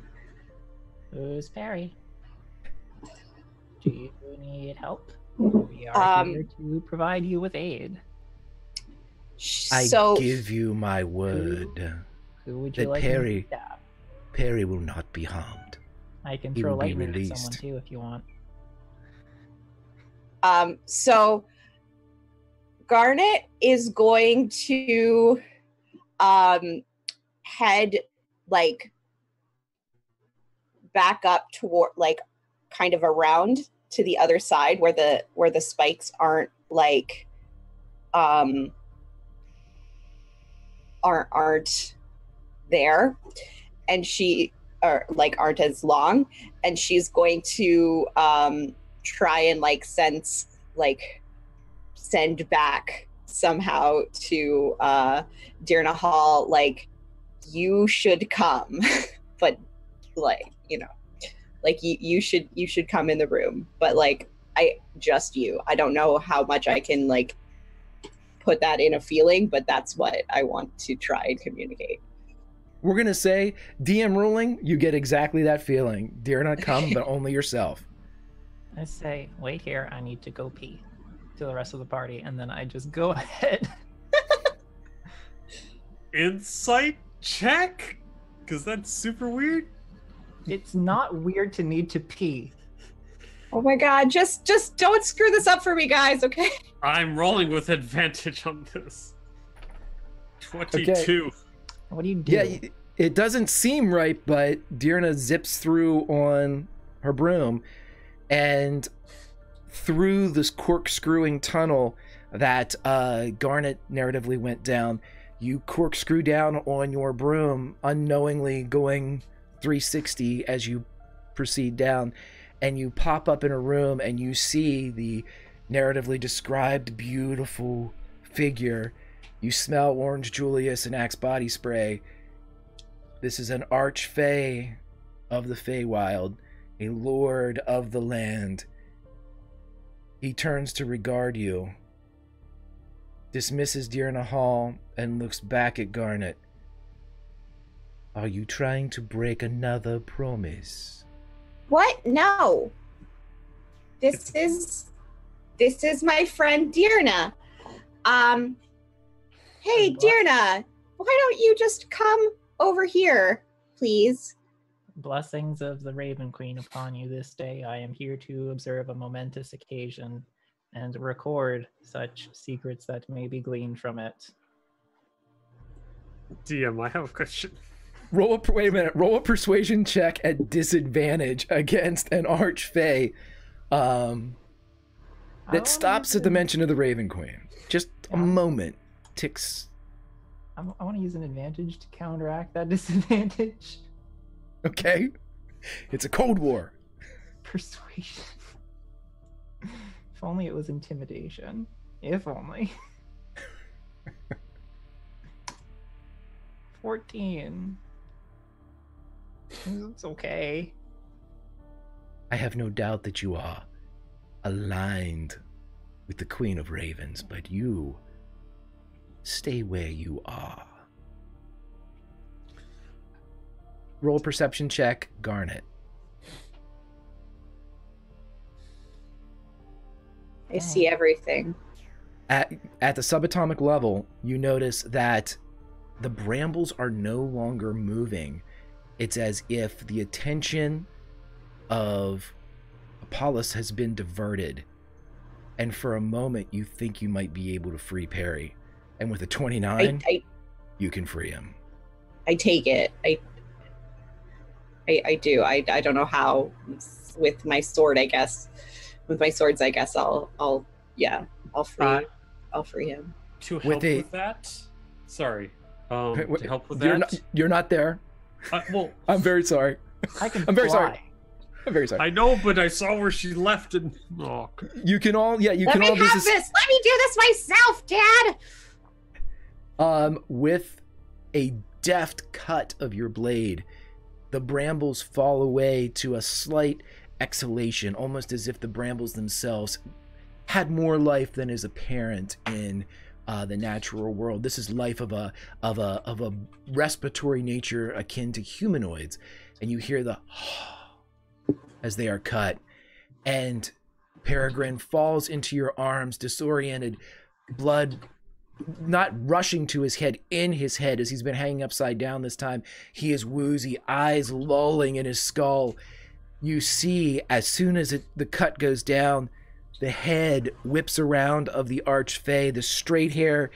Gooseberry. Do you need help? We are here to provide you with aid. I give you my word Who would you that like Perry will not be harmed. I can He throw will be lightning at released. someone too if you want. So Garnet is going to head back up toward kind of around to the other side where the spikes aren't like aren't there, and aren't as long, and she's going to try and send back somehow to Dirna Hall, like, you should come, but you should come in the room, but I don't know how much I can put that in a feeling, but that's what I want to try and communicate. We're gonna say DM ruling, you get exactly that feeling. Dirna, come, but only yourself. I say, wait here, I need to go pee, to the rest of the party, and then I just go ahead. Insight check? Because that's super weird. It's not weird to need to pee. Oh my god, just don't screw this up for me, guys, okay? I'm rolling with advantage on this. 22. Okay. What do you do? Yeah, it doesn't seem right, but Dirna zips through on her broom, and through this corkscrewing tunnel that Garnet narratively went down, you corkscrew down on your broom, unknowingly going 360 as you proceed down, and you pop up in a room and you see the narratively described beautiful figure. You smell Orange Julius and Axe body spray. This is an archfey of the Feywild, a lord of the land. He turns to regard you, dismisses Dirna Hall, and looks back at Garnet. Are you trying to break another promise? What? No. This is my friend Dirna. Hey, Dirna, why don't you just come over here, please? Blessings of the Raven Queen upon you this day. I am here to observe a momentous occasion and record such secrets that may be gleaned from it. DM, I have a question. Wait a minute. Roll a persuasion check at disadvantage against an archfey that stops at the mention of the Raven Queen. Just a moment. Ticks. I want to use an advantage to counteract that disadvantage. Okay. It's a Cold War. Persuasion. If only it was intimidation. If only. 14. It's okay. I have no doubt that you are aligned with the Queen of Ravens, but you stay where you are. Roll a perception check, Garnet. I see everything. At the subatomic level, you notice that the brambles are no longer moving. It's as if the attention of Apollos has been diverted. And for a moment, you think you might be able to free Perry. And with a 29, you can free him. I take it. I do. I don't know how. With my sword, I guess. With my swords, I guess I'll free him. To help with that? Sorry. To help with that? You're not there. Well, I'm very sorry. I'm very sorry. I'm very sorry. I know, but I saw where she left, and you can all Let me have this. Let me do this myself, Dad. With a deft cut of your blade, the brambles fall away to a slight exhalation, almost as if the brambles themselves had more life than is apparent in the natural world. This is life of a respiratory nature akin to humanoids, and you hear the as they are cut, and Peregrine falls into your arms, disoriented, blood not rushing to his head, in his head, as he's been hanging upside down this time. He is woozy, eyes lolling in his skull. You see, as soon as the cut goes down, the head whips around of the archfey, the straight hair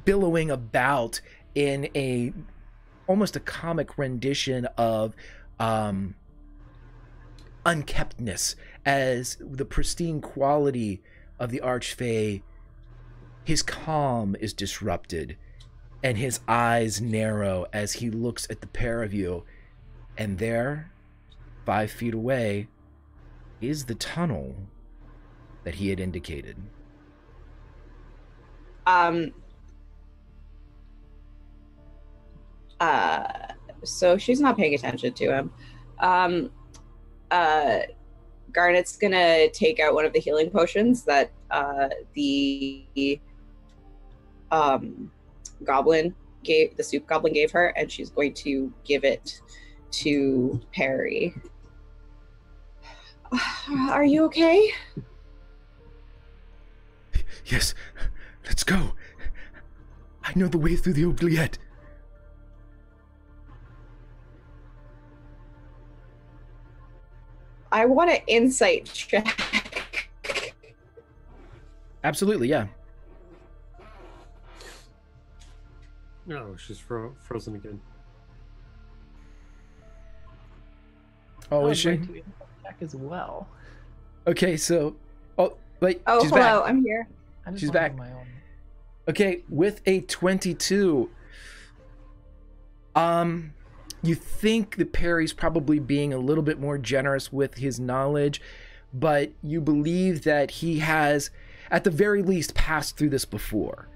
billowing about in almost a comic rendition of unkeptness, as the pristine quality of the Archfey, his calm is disrupted, and his eyes narrow as he looks at the pair of you. And there, 5 feet away, is the tunnel that he had indicated. So she's not paying attention to him. Garnet's gonna take out one of the healing potions that the goblin gave, the soup goblin gave her, and she's going to give it to Perry. Are you okay? Yes, let's go. I know the way through the oubliette. I want an insight check. Absolutely, yeah. No, she's frozen again. Oh, is she? Check as well. Okay, so... Oh, wait, Oh, she's hello, back. I'm here. I just She's wanted back. My own. Okay, with a 22, you think that Perry's probably being a little bit more generous with his knowledge, but you believe that he has, at the very least, passed through this before,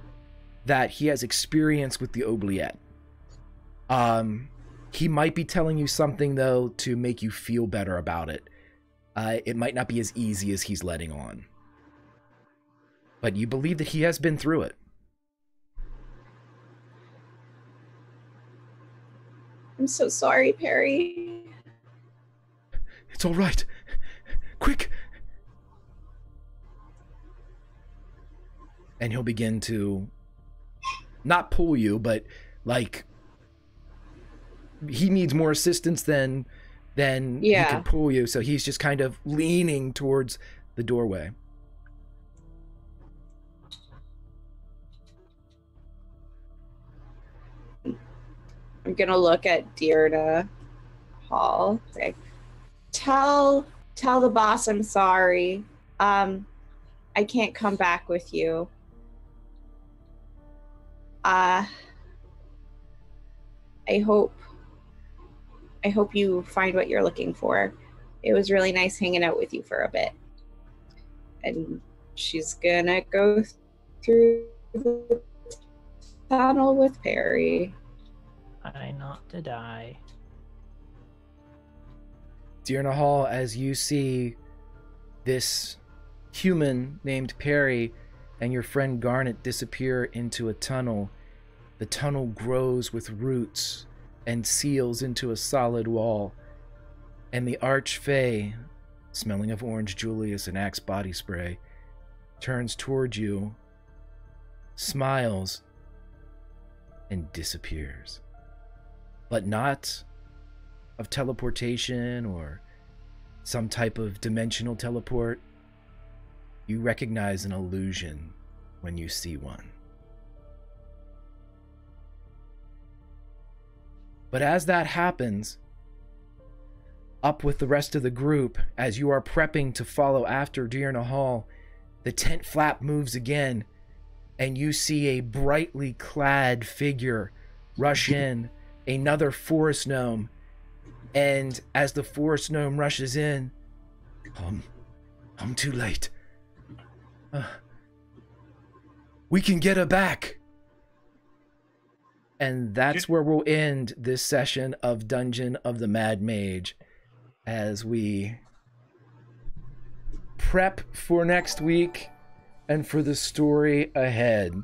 that he has experience with the oubliette. He might be telling you something, though, to make you feel better about it. It might not be as easy as he's letting on. But you believe that he has been through it. I'm so sorry, Perry. It's all right. Quick. And he'll begin to not pull you, but like he needs more assistance than he can pull you. So he's just kind of leaning towards the doorway. I'm gonna look at Dearna Hall. Say, tell the boss I'm sorry. I can't come back with you. I hope you find what you're looking for. It was really nice hanging out with you for a bit. And she's gonna go through the tunnel with Perry. Try not to die. Dearna Hall, as you see this human named Perry and your friend Garnet disappear into a tunnel, the tunnel grows with roots and seals into a solid wall, and the Archfey, smelling of orange Julius and Axe body spray, turns toward you, smiles, and disappears. But not of teleportation or some type of dimensional teleport. You recognize an illusion when you see one. But as that happens, up with the rest of the group, as you are prepping to follow after Dearna Hall, the tent flap moves again, and you see a brightly clad figure rush in, another forest gnome. And as the forest gnome rushes in, I'm too late. We can get her back. And that's where we'll end this session of Dungeon of the Mad Mage, as we prep for next week and for the story ahead.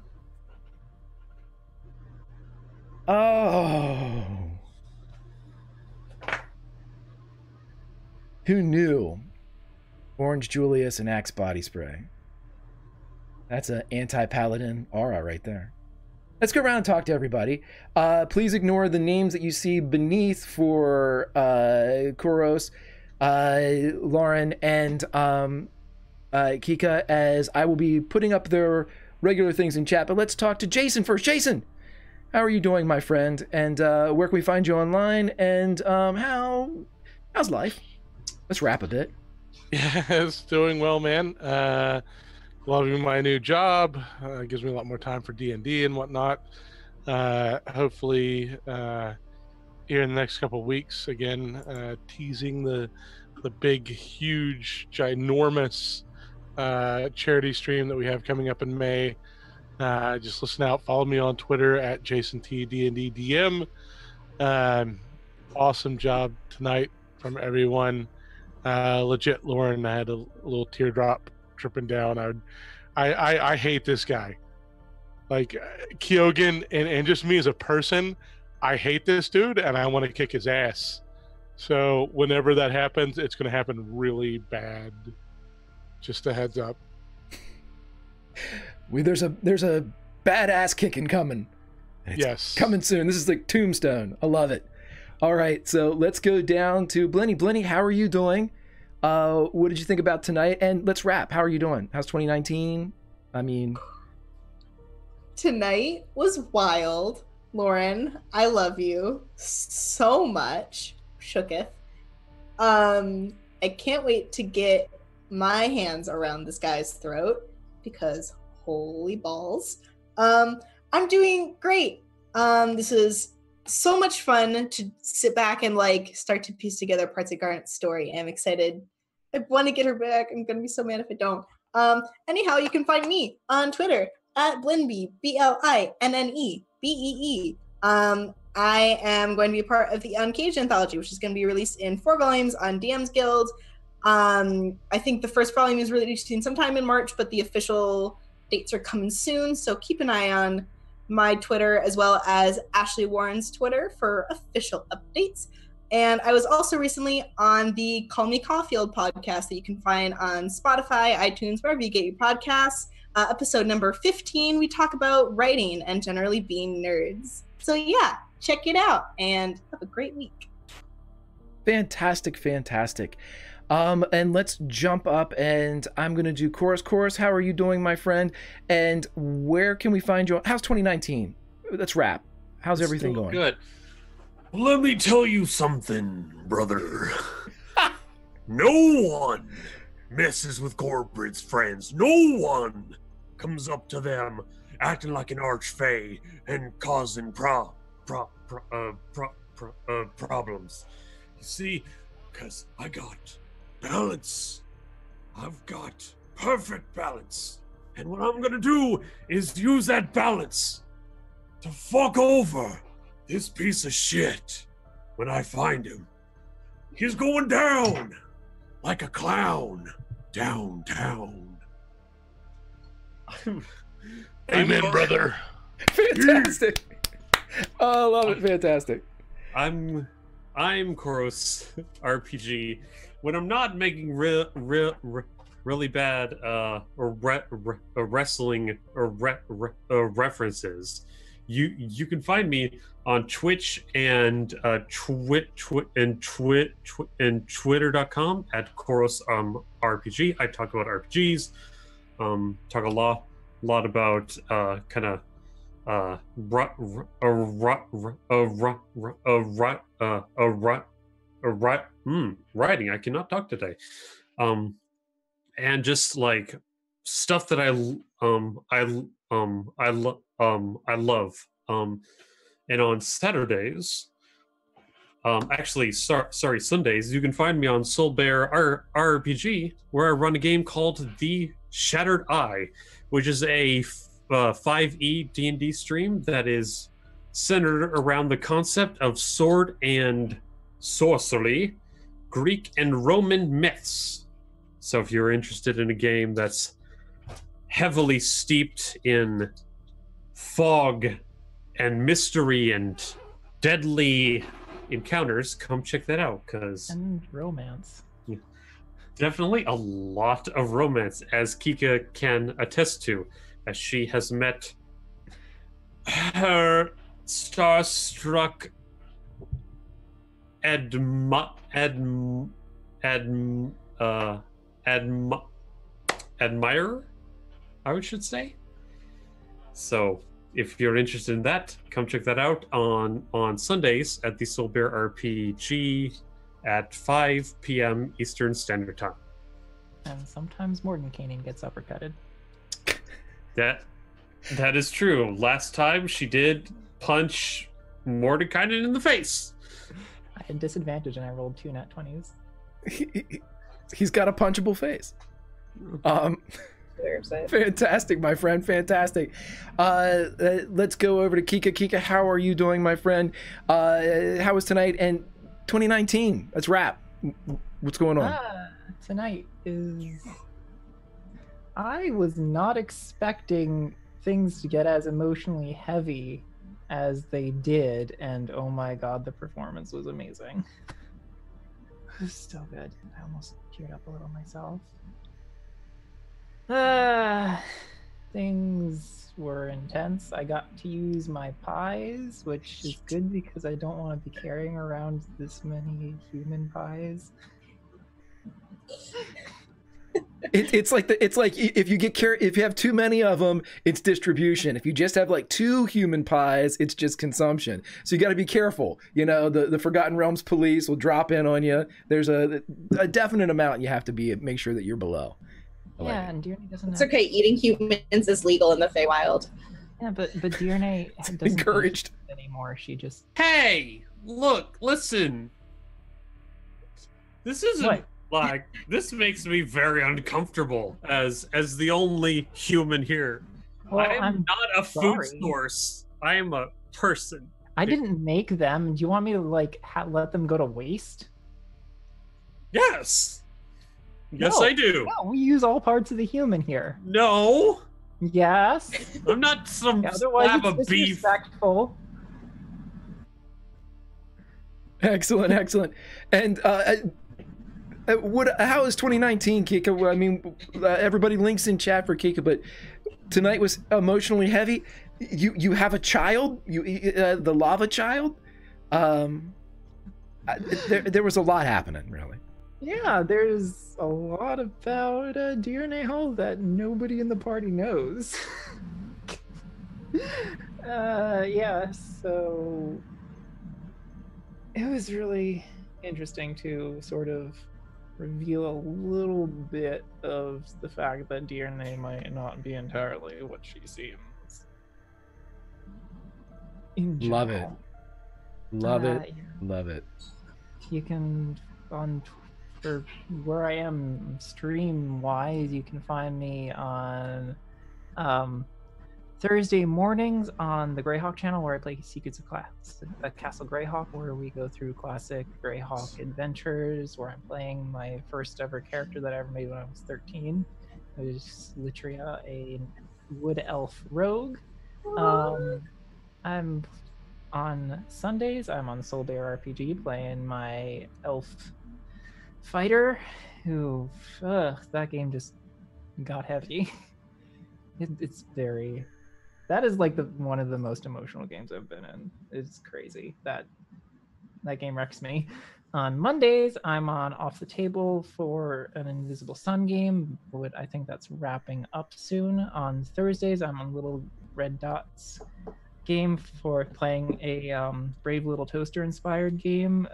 Oh. Who knew? Orange Julius and Axe body spray. That's an anti-paladin aura right there. Let's go around and talk to everybody. Please ignore the names that you see beneath for Koros, Lauren, and Kika, as I will be putting up their regular things in chat. But let's talk to Jason first. Jason, how are you doing, my friend? And where can we find you online? And how's life? Let's wrap a bit. Yes, doing well, man. Loving my new job. Gives me a lot more time for DnD and whatnot. Hopefully, here in the next couple of weeks, again, teasing the big, huge, ginormous charity stream that we have coming up in May. Just listen out. Follow me on Twitter at JasonTDNDDM. Awesome job tonight from everyone. Legit, Lauren, I had a little teardrop dripping down. I hate this guy. Like Kyogen and just me as a person, I hate this dude and I want to kick his ass. So whenever that happens, it's going to happen really bad. Just a heads up. There's a badass kicking coming. It's yes, coming soon. This is like Tombstone. I love it. All right, so let's go down to Blenny. Blenny, how are you doing? What did you think about tonight? And let's wrap. How are you doing? How's 2019? I mean, tonight was wild. Lauren, I love you so much. Shooketh. I can't wait to get my hands around this guy's throat because holy balls. I'm doing great. This is so much fun to sit back and like start to piece together parts of Garnet's story. I'm excited. I want to get her back. I'm gonna be so mad if I don't. Anyhow, you can find me on Twitter at Blinbee, BLINNEBEE. I am going to be a part of the Uncaged anthology, which is going to be released in 4 volumes on DM's Guild. I think the first volume is releasing sometime in March, but the official dates are coming soon. So keep an eye on my Twitter as well as Ashley Warren's Twitter for official updates. And I was also recently on the Call Me Caulfield podcast that you can find on Spotify, iTunes, wherever you get your podcasts. Episode number 15, we talk about writing and generally being nerds. So yeah, check it out and have a great week. fantastic. And let's jump up and I'm going to do Chorus. Chorus, how are you doing, my friend? And where can we find you? How's 2019? Let's wrap. How's everything going? Good. Let me tell you something, brother. No one messes with Corbrid's friends. No one comes up to them acting like an archfey and causing problems. You see, because I got balance. I've got perfect balance. And what I'm gonna do is use that balance to fuck over this piece of shit when I find him. He's going down like a clown downtown. Amen, brother. Fantastic. Oh, I love it. Fantastic. I'm Koros RPG. When I'm not making really bad wrestling references, you can find me on Twitch and Twitter.com at Koros RPG. I talk about RPGs, talk a lot about kind of writing. I cannot talk today, and just like stuff that I love. And on Saturdays, Sundays, you can find me on Soul Bear RPG, where I run a game called The Shattered Eye, which is a 5e D&D stream that is centered around the concept of sword and sorcery, Greek and Roman myths. So if you're interested in a game that's heavily steeped in fog and mystery and deadly encounters, come check that out, and romance. Definitely a lot of romance, as Kika can attest to, as she has met her starstruck admirer, I should say. So if you're interested in that, come check that out on Sundays at the Soul Bear RPG at 5 p.m. Eastern Standard Time. And sometimes Mordenkainen gets uppercutted. That is true. Last time she did punch Mordekainen in the face. I had disadvantage and I rolled 2 nat 20s. He's got a punchable face. Fantastic, my friend. Fantastic. Let's go over to Kika. Kika, how are you doing, my friend? How was tonight? And 2019. Let's wrap. What's going on? Tonight is... I was not expecting things to get as emotionally heavy as they did, and oh my god, the performance was amazing. It was so good. I almost teared up a little myself. Things were intense. I got to use my pies, which is good because I don't want to be carrying around this many human pies. It's like if you have too many of them, it's distribution. If you just have like 2 human pies, it's just consumption. So you got to be careful. You know, the Forgotten Realms police will drop in on you. There's a definite amount you have to make sure that you're below. Yeah, and Dearnay doesn't. It's okay. Eating humans is legal in the Feywild. Yeah, but Dearnay doesn't encouraged anymore. She just. Hey, look, listen. This isn't. What? Like, this makes me very uncomfortable as the only human here. Well, I'm not a sorry. food source. I am a person. I didn't make them. Do you want me to like let them go to waste? Yes. Yes, No. I do. No, we use all parts of the human here. No, Yes. I'm not some Otherwise, slab it's of beef. disrespectful. Excellent, excellent. And how is 2019, Kika? I mean, everybody links in chat for Kika, but tonight was emotionally heavy. You have a child, the lava child. There was a lot happening, really. Yeah, there's a lot about Dearnay Hall that nobody in the party knows. Yeah, so it was really interesting to sort of reveal a little bit of the fact that Dearnay might not be entirely what she seems. Love it. Love it. Yeah. Love it. You can for where I am stream wise, you can find me on Thursday mornings on the Greyhawk channel, where I play Secrets of Castle Greyhawk, where we go through classic Greyhawk adventures, where I'm playing my first ever character that I ever made when I was 13. It was Litria, a wood elf rogue. I'm on Sundays, I'm on Soul Bear RPG playing my elf fighter, who that game just got heavy. It's very, that is like one of the most emotional games I've been in. It's crazy. That game wrecks me. On Mondays, I'm on Off the Table for an Invisible Sun game, but I think that's wrapping up soon. On Thursdays, I'm on Little Red Dots game for playing a Brave Little Toaster inspired game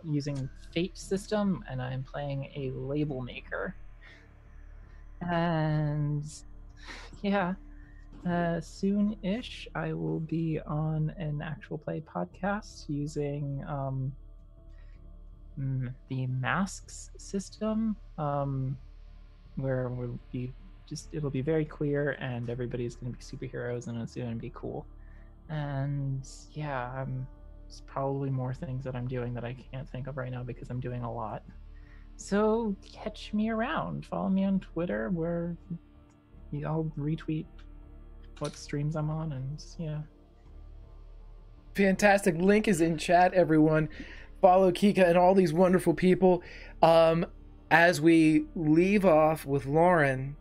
using Fate system, and I'm playing a label maker. And yeah, soon-ish I will be on an actual play podcast using the Masks system, where it'll be very clear and everybody's going to be superheroes and it's going to be cool. And yeah, there's probably more things that I'm doing that I can't think of right now because I'm doing a lot. So catch me around. Follow me on Twitter, where I'll retweet what streams I'm on, and yeah. Fantastic. Link is in chat, everyone. Follow Kika and all these wonderful people. As we leave off with Lauren,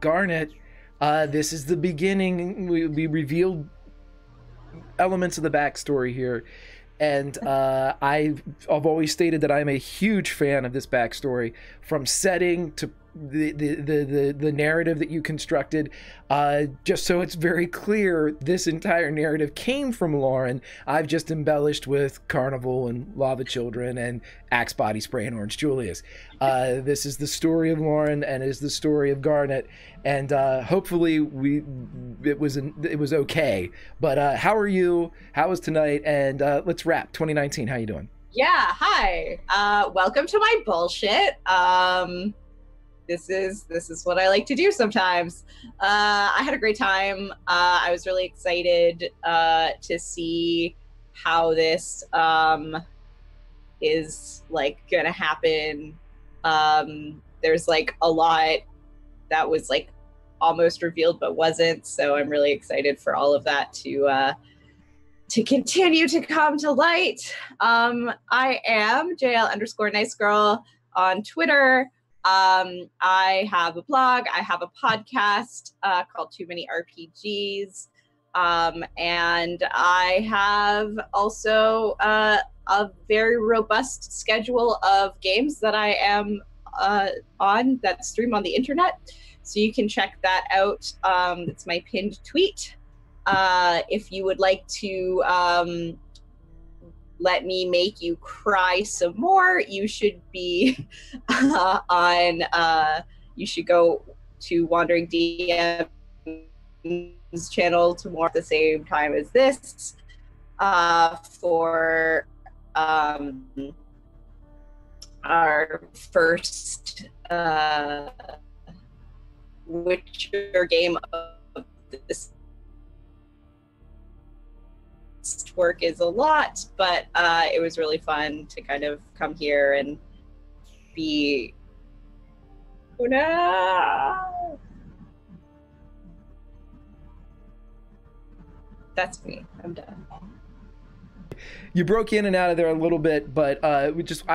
Garnet, this is the beginning. We revealed elements of the backstory here, and I've always stated that I'm a huge fan of this backstory, from setting to the narrative that you constructed, just so it's very clear, this entire narrative came from Lauren. I've just embellished with Carnival and Lava Children and Axe Body Spray and Orange Julius. This is the story of Lauren, and is the story of Garnet, and hopefully it was okay. But how are you? How was tonight? And let's wrap 2019. How you doing? Yeah, hi. Welcome to my bullshit. This is what I like to do sometimes. I had a great time. I was really excited to see how this is like gonna happen. There's like a lot that was like almost revealed but wasn't, so I'm really excited for all of that to continue to come to light. I am JL_nice_girl on Twitter. I have a blog, I have a podcast called Too Many RPGs, and I have also a very robust schedule of games that I am on that stream on the internet, so you can check that out. It's my pinned tweet. If you would like to let me make you cry some more, you should be you should go to Wandering DM's channel tomorrow at the same time as this for our first Witcher game of this work is a lot, but it was really fun to kind of come here and be that's me. I'm done. You broke in and out of there a little bit, but I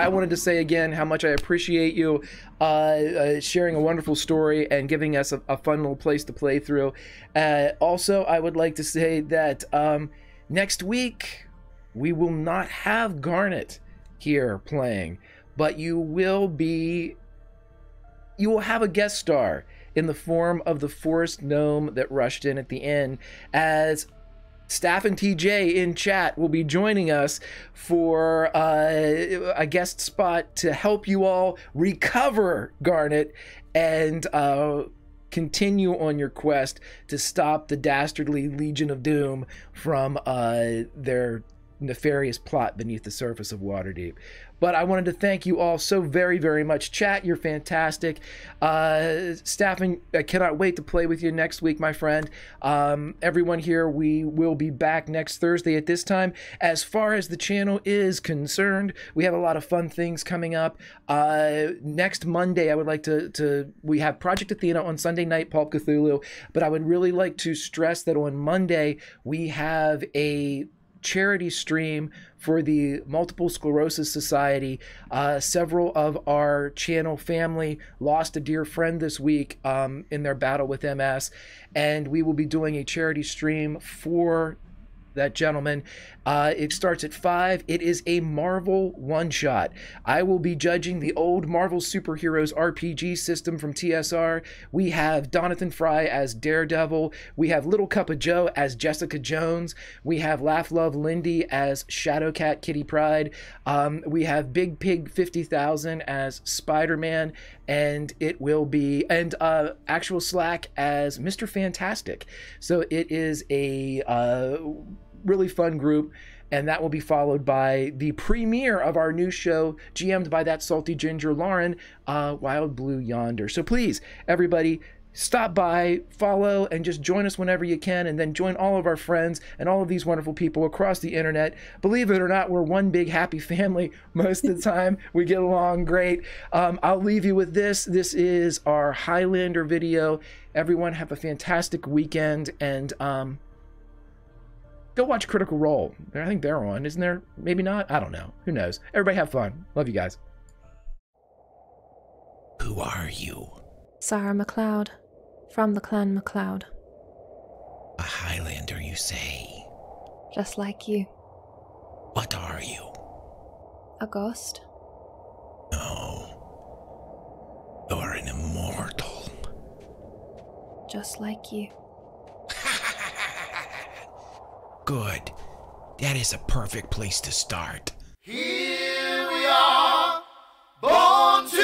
wanted to say again how much I appreciate you sharing a wonderful story and giving us a fun little place to play through. Also, I would like to say that next week we will not have Garnet here playing, but you will have a guest star in the form of the forest gnome that rushed in at the end, as Staff and TJ in chat will be joining us for a guest spot to help you all recover Garnet and continue on your quest to stop the dastardly Legion of Doom from their nefarious plot beneath the surface of Waterdeep. But I wanted to thank you all so very, very much. Chat, you're fantastic. Staffing, I cannot wait to play with you next week, my friend. Everyone here, we will be back next Thursday at this time. As far as the channel is concerned, we have a lot of fun things coming up. Next Monday, I would like we have Project Athena on Sunday night, Pulp Cthulhu, but I would really like to stress that on Monday, we have a charity stream for the Multiple Sclerosis Society. Several of our channel family lost a dear friend this week in their battle with MS, and we will be doing a charity stream for that gentleman. It starts at 5. It is a Marvel one-shot. I will be judging the old Marvel Superheroes RPG system from TSR. We have Donathan Fry as Daredevil. We have Little Cup of Joe as Jessica Jones. We have Laugh Love Lindy as Shadowcat Kitty Pryde. We have Big Pig 50,000 as Spider-Man, and it will be Actual Slack as Mr. Fantastic. So it is a really fun group, and that will be followed by the premiere of our new show, GM'd by that salty ginger Lauren, Wild Blue Yonder. So please, everybody, stop by, follow, and just join us whenever you can, and then join all of our friends and all of these wonderful people across the internet. Believe it or not, we're one big happy family most of the time. We get along great. I'll leave you with this. This is our Highlander video. Everyone have a fantastic weekend, and go watch Critical Role. I think they're on, isn't there? Maybe not? I don't know. Who knows? Everybody have fun. Love you guys. Who are you? Sarah MacLeod, from the Clan MacLeod. A Highlander, you say? Just like you. What are you? A ghost? No. You're an immortal. just like you. Good. That is a perfect place to start. Here we are, born to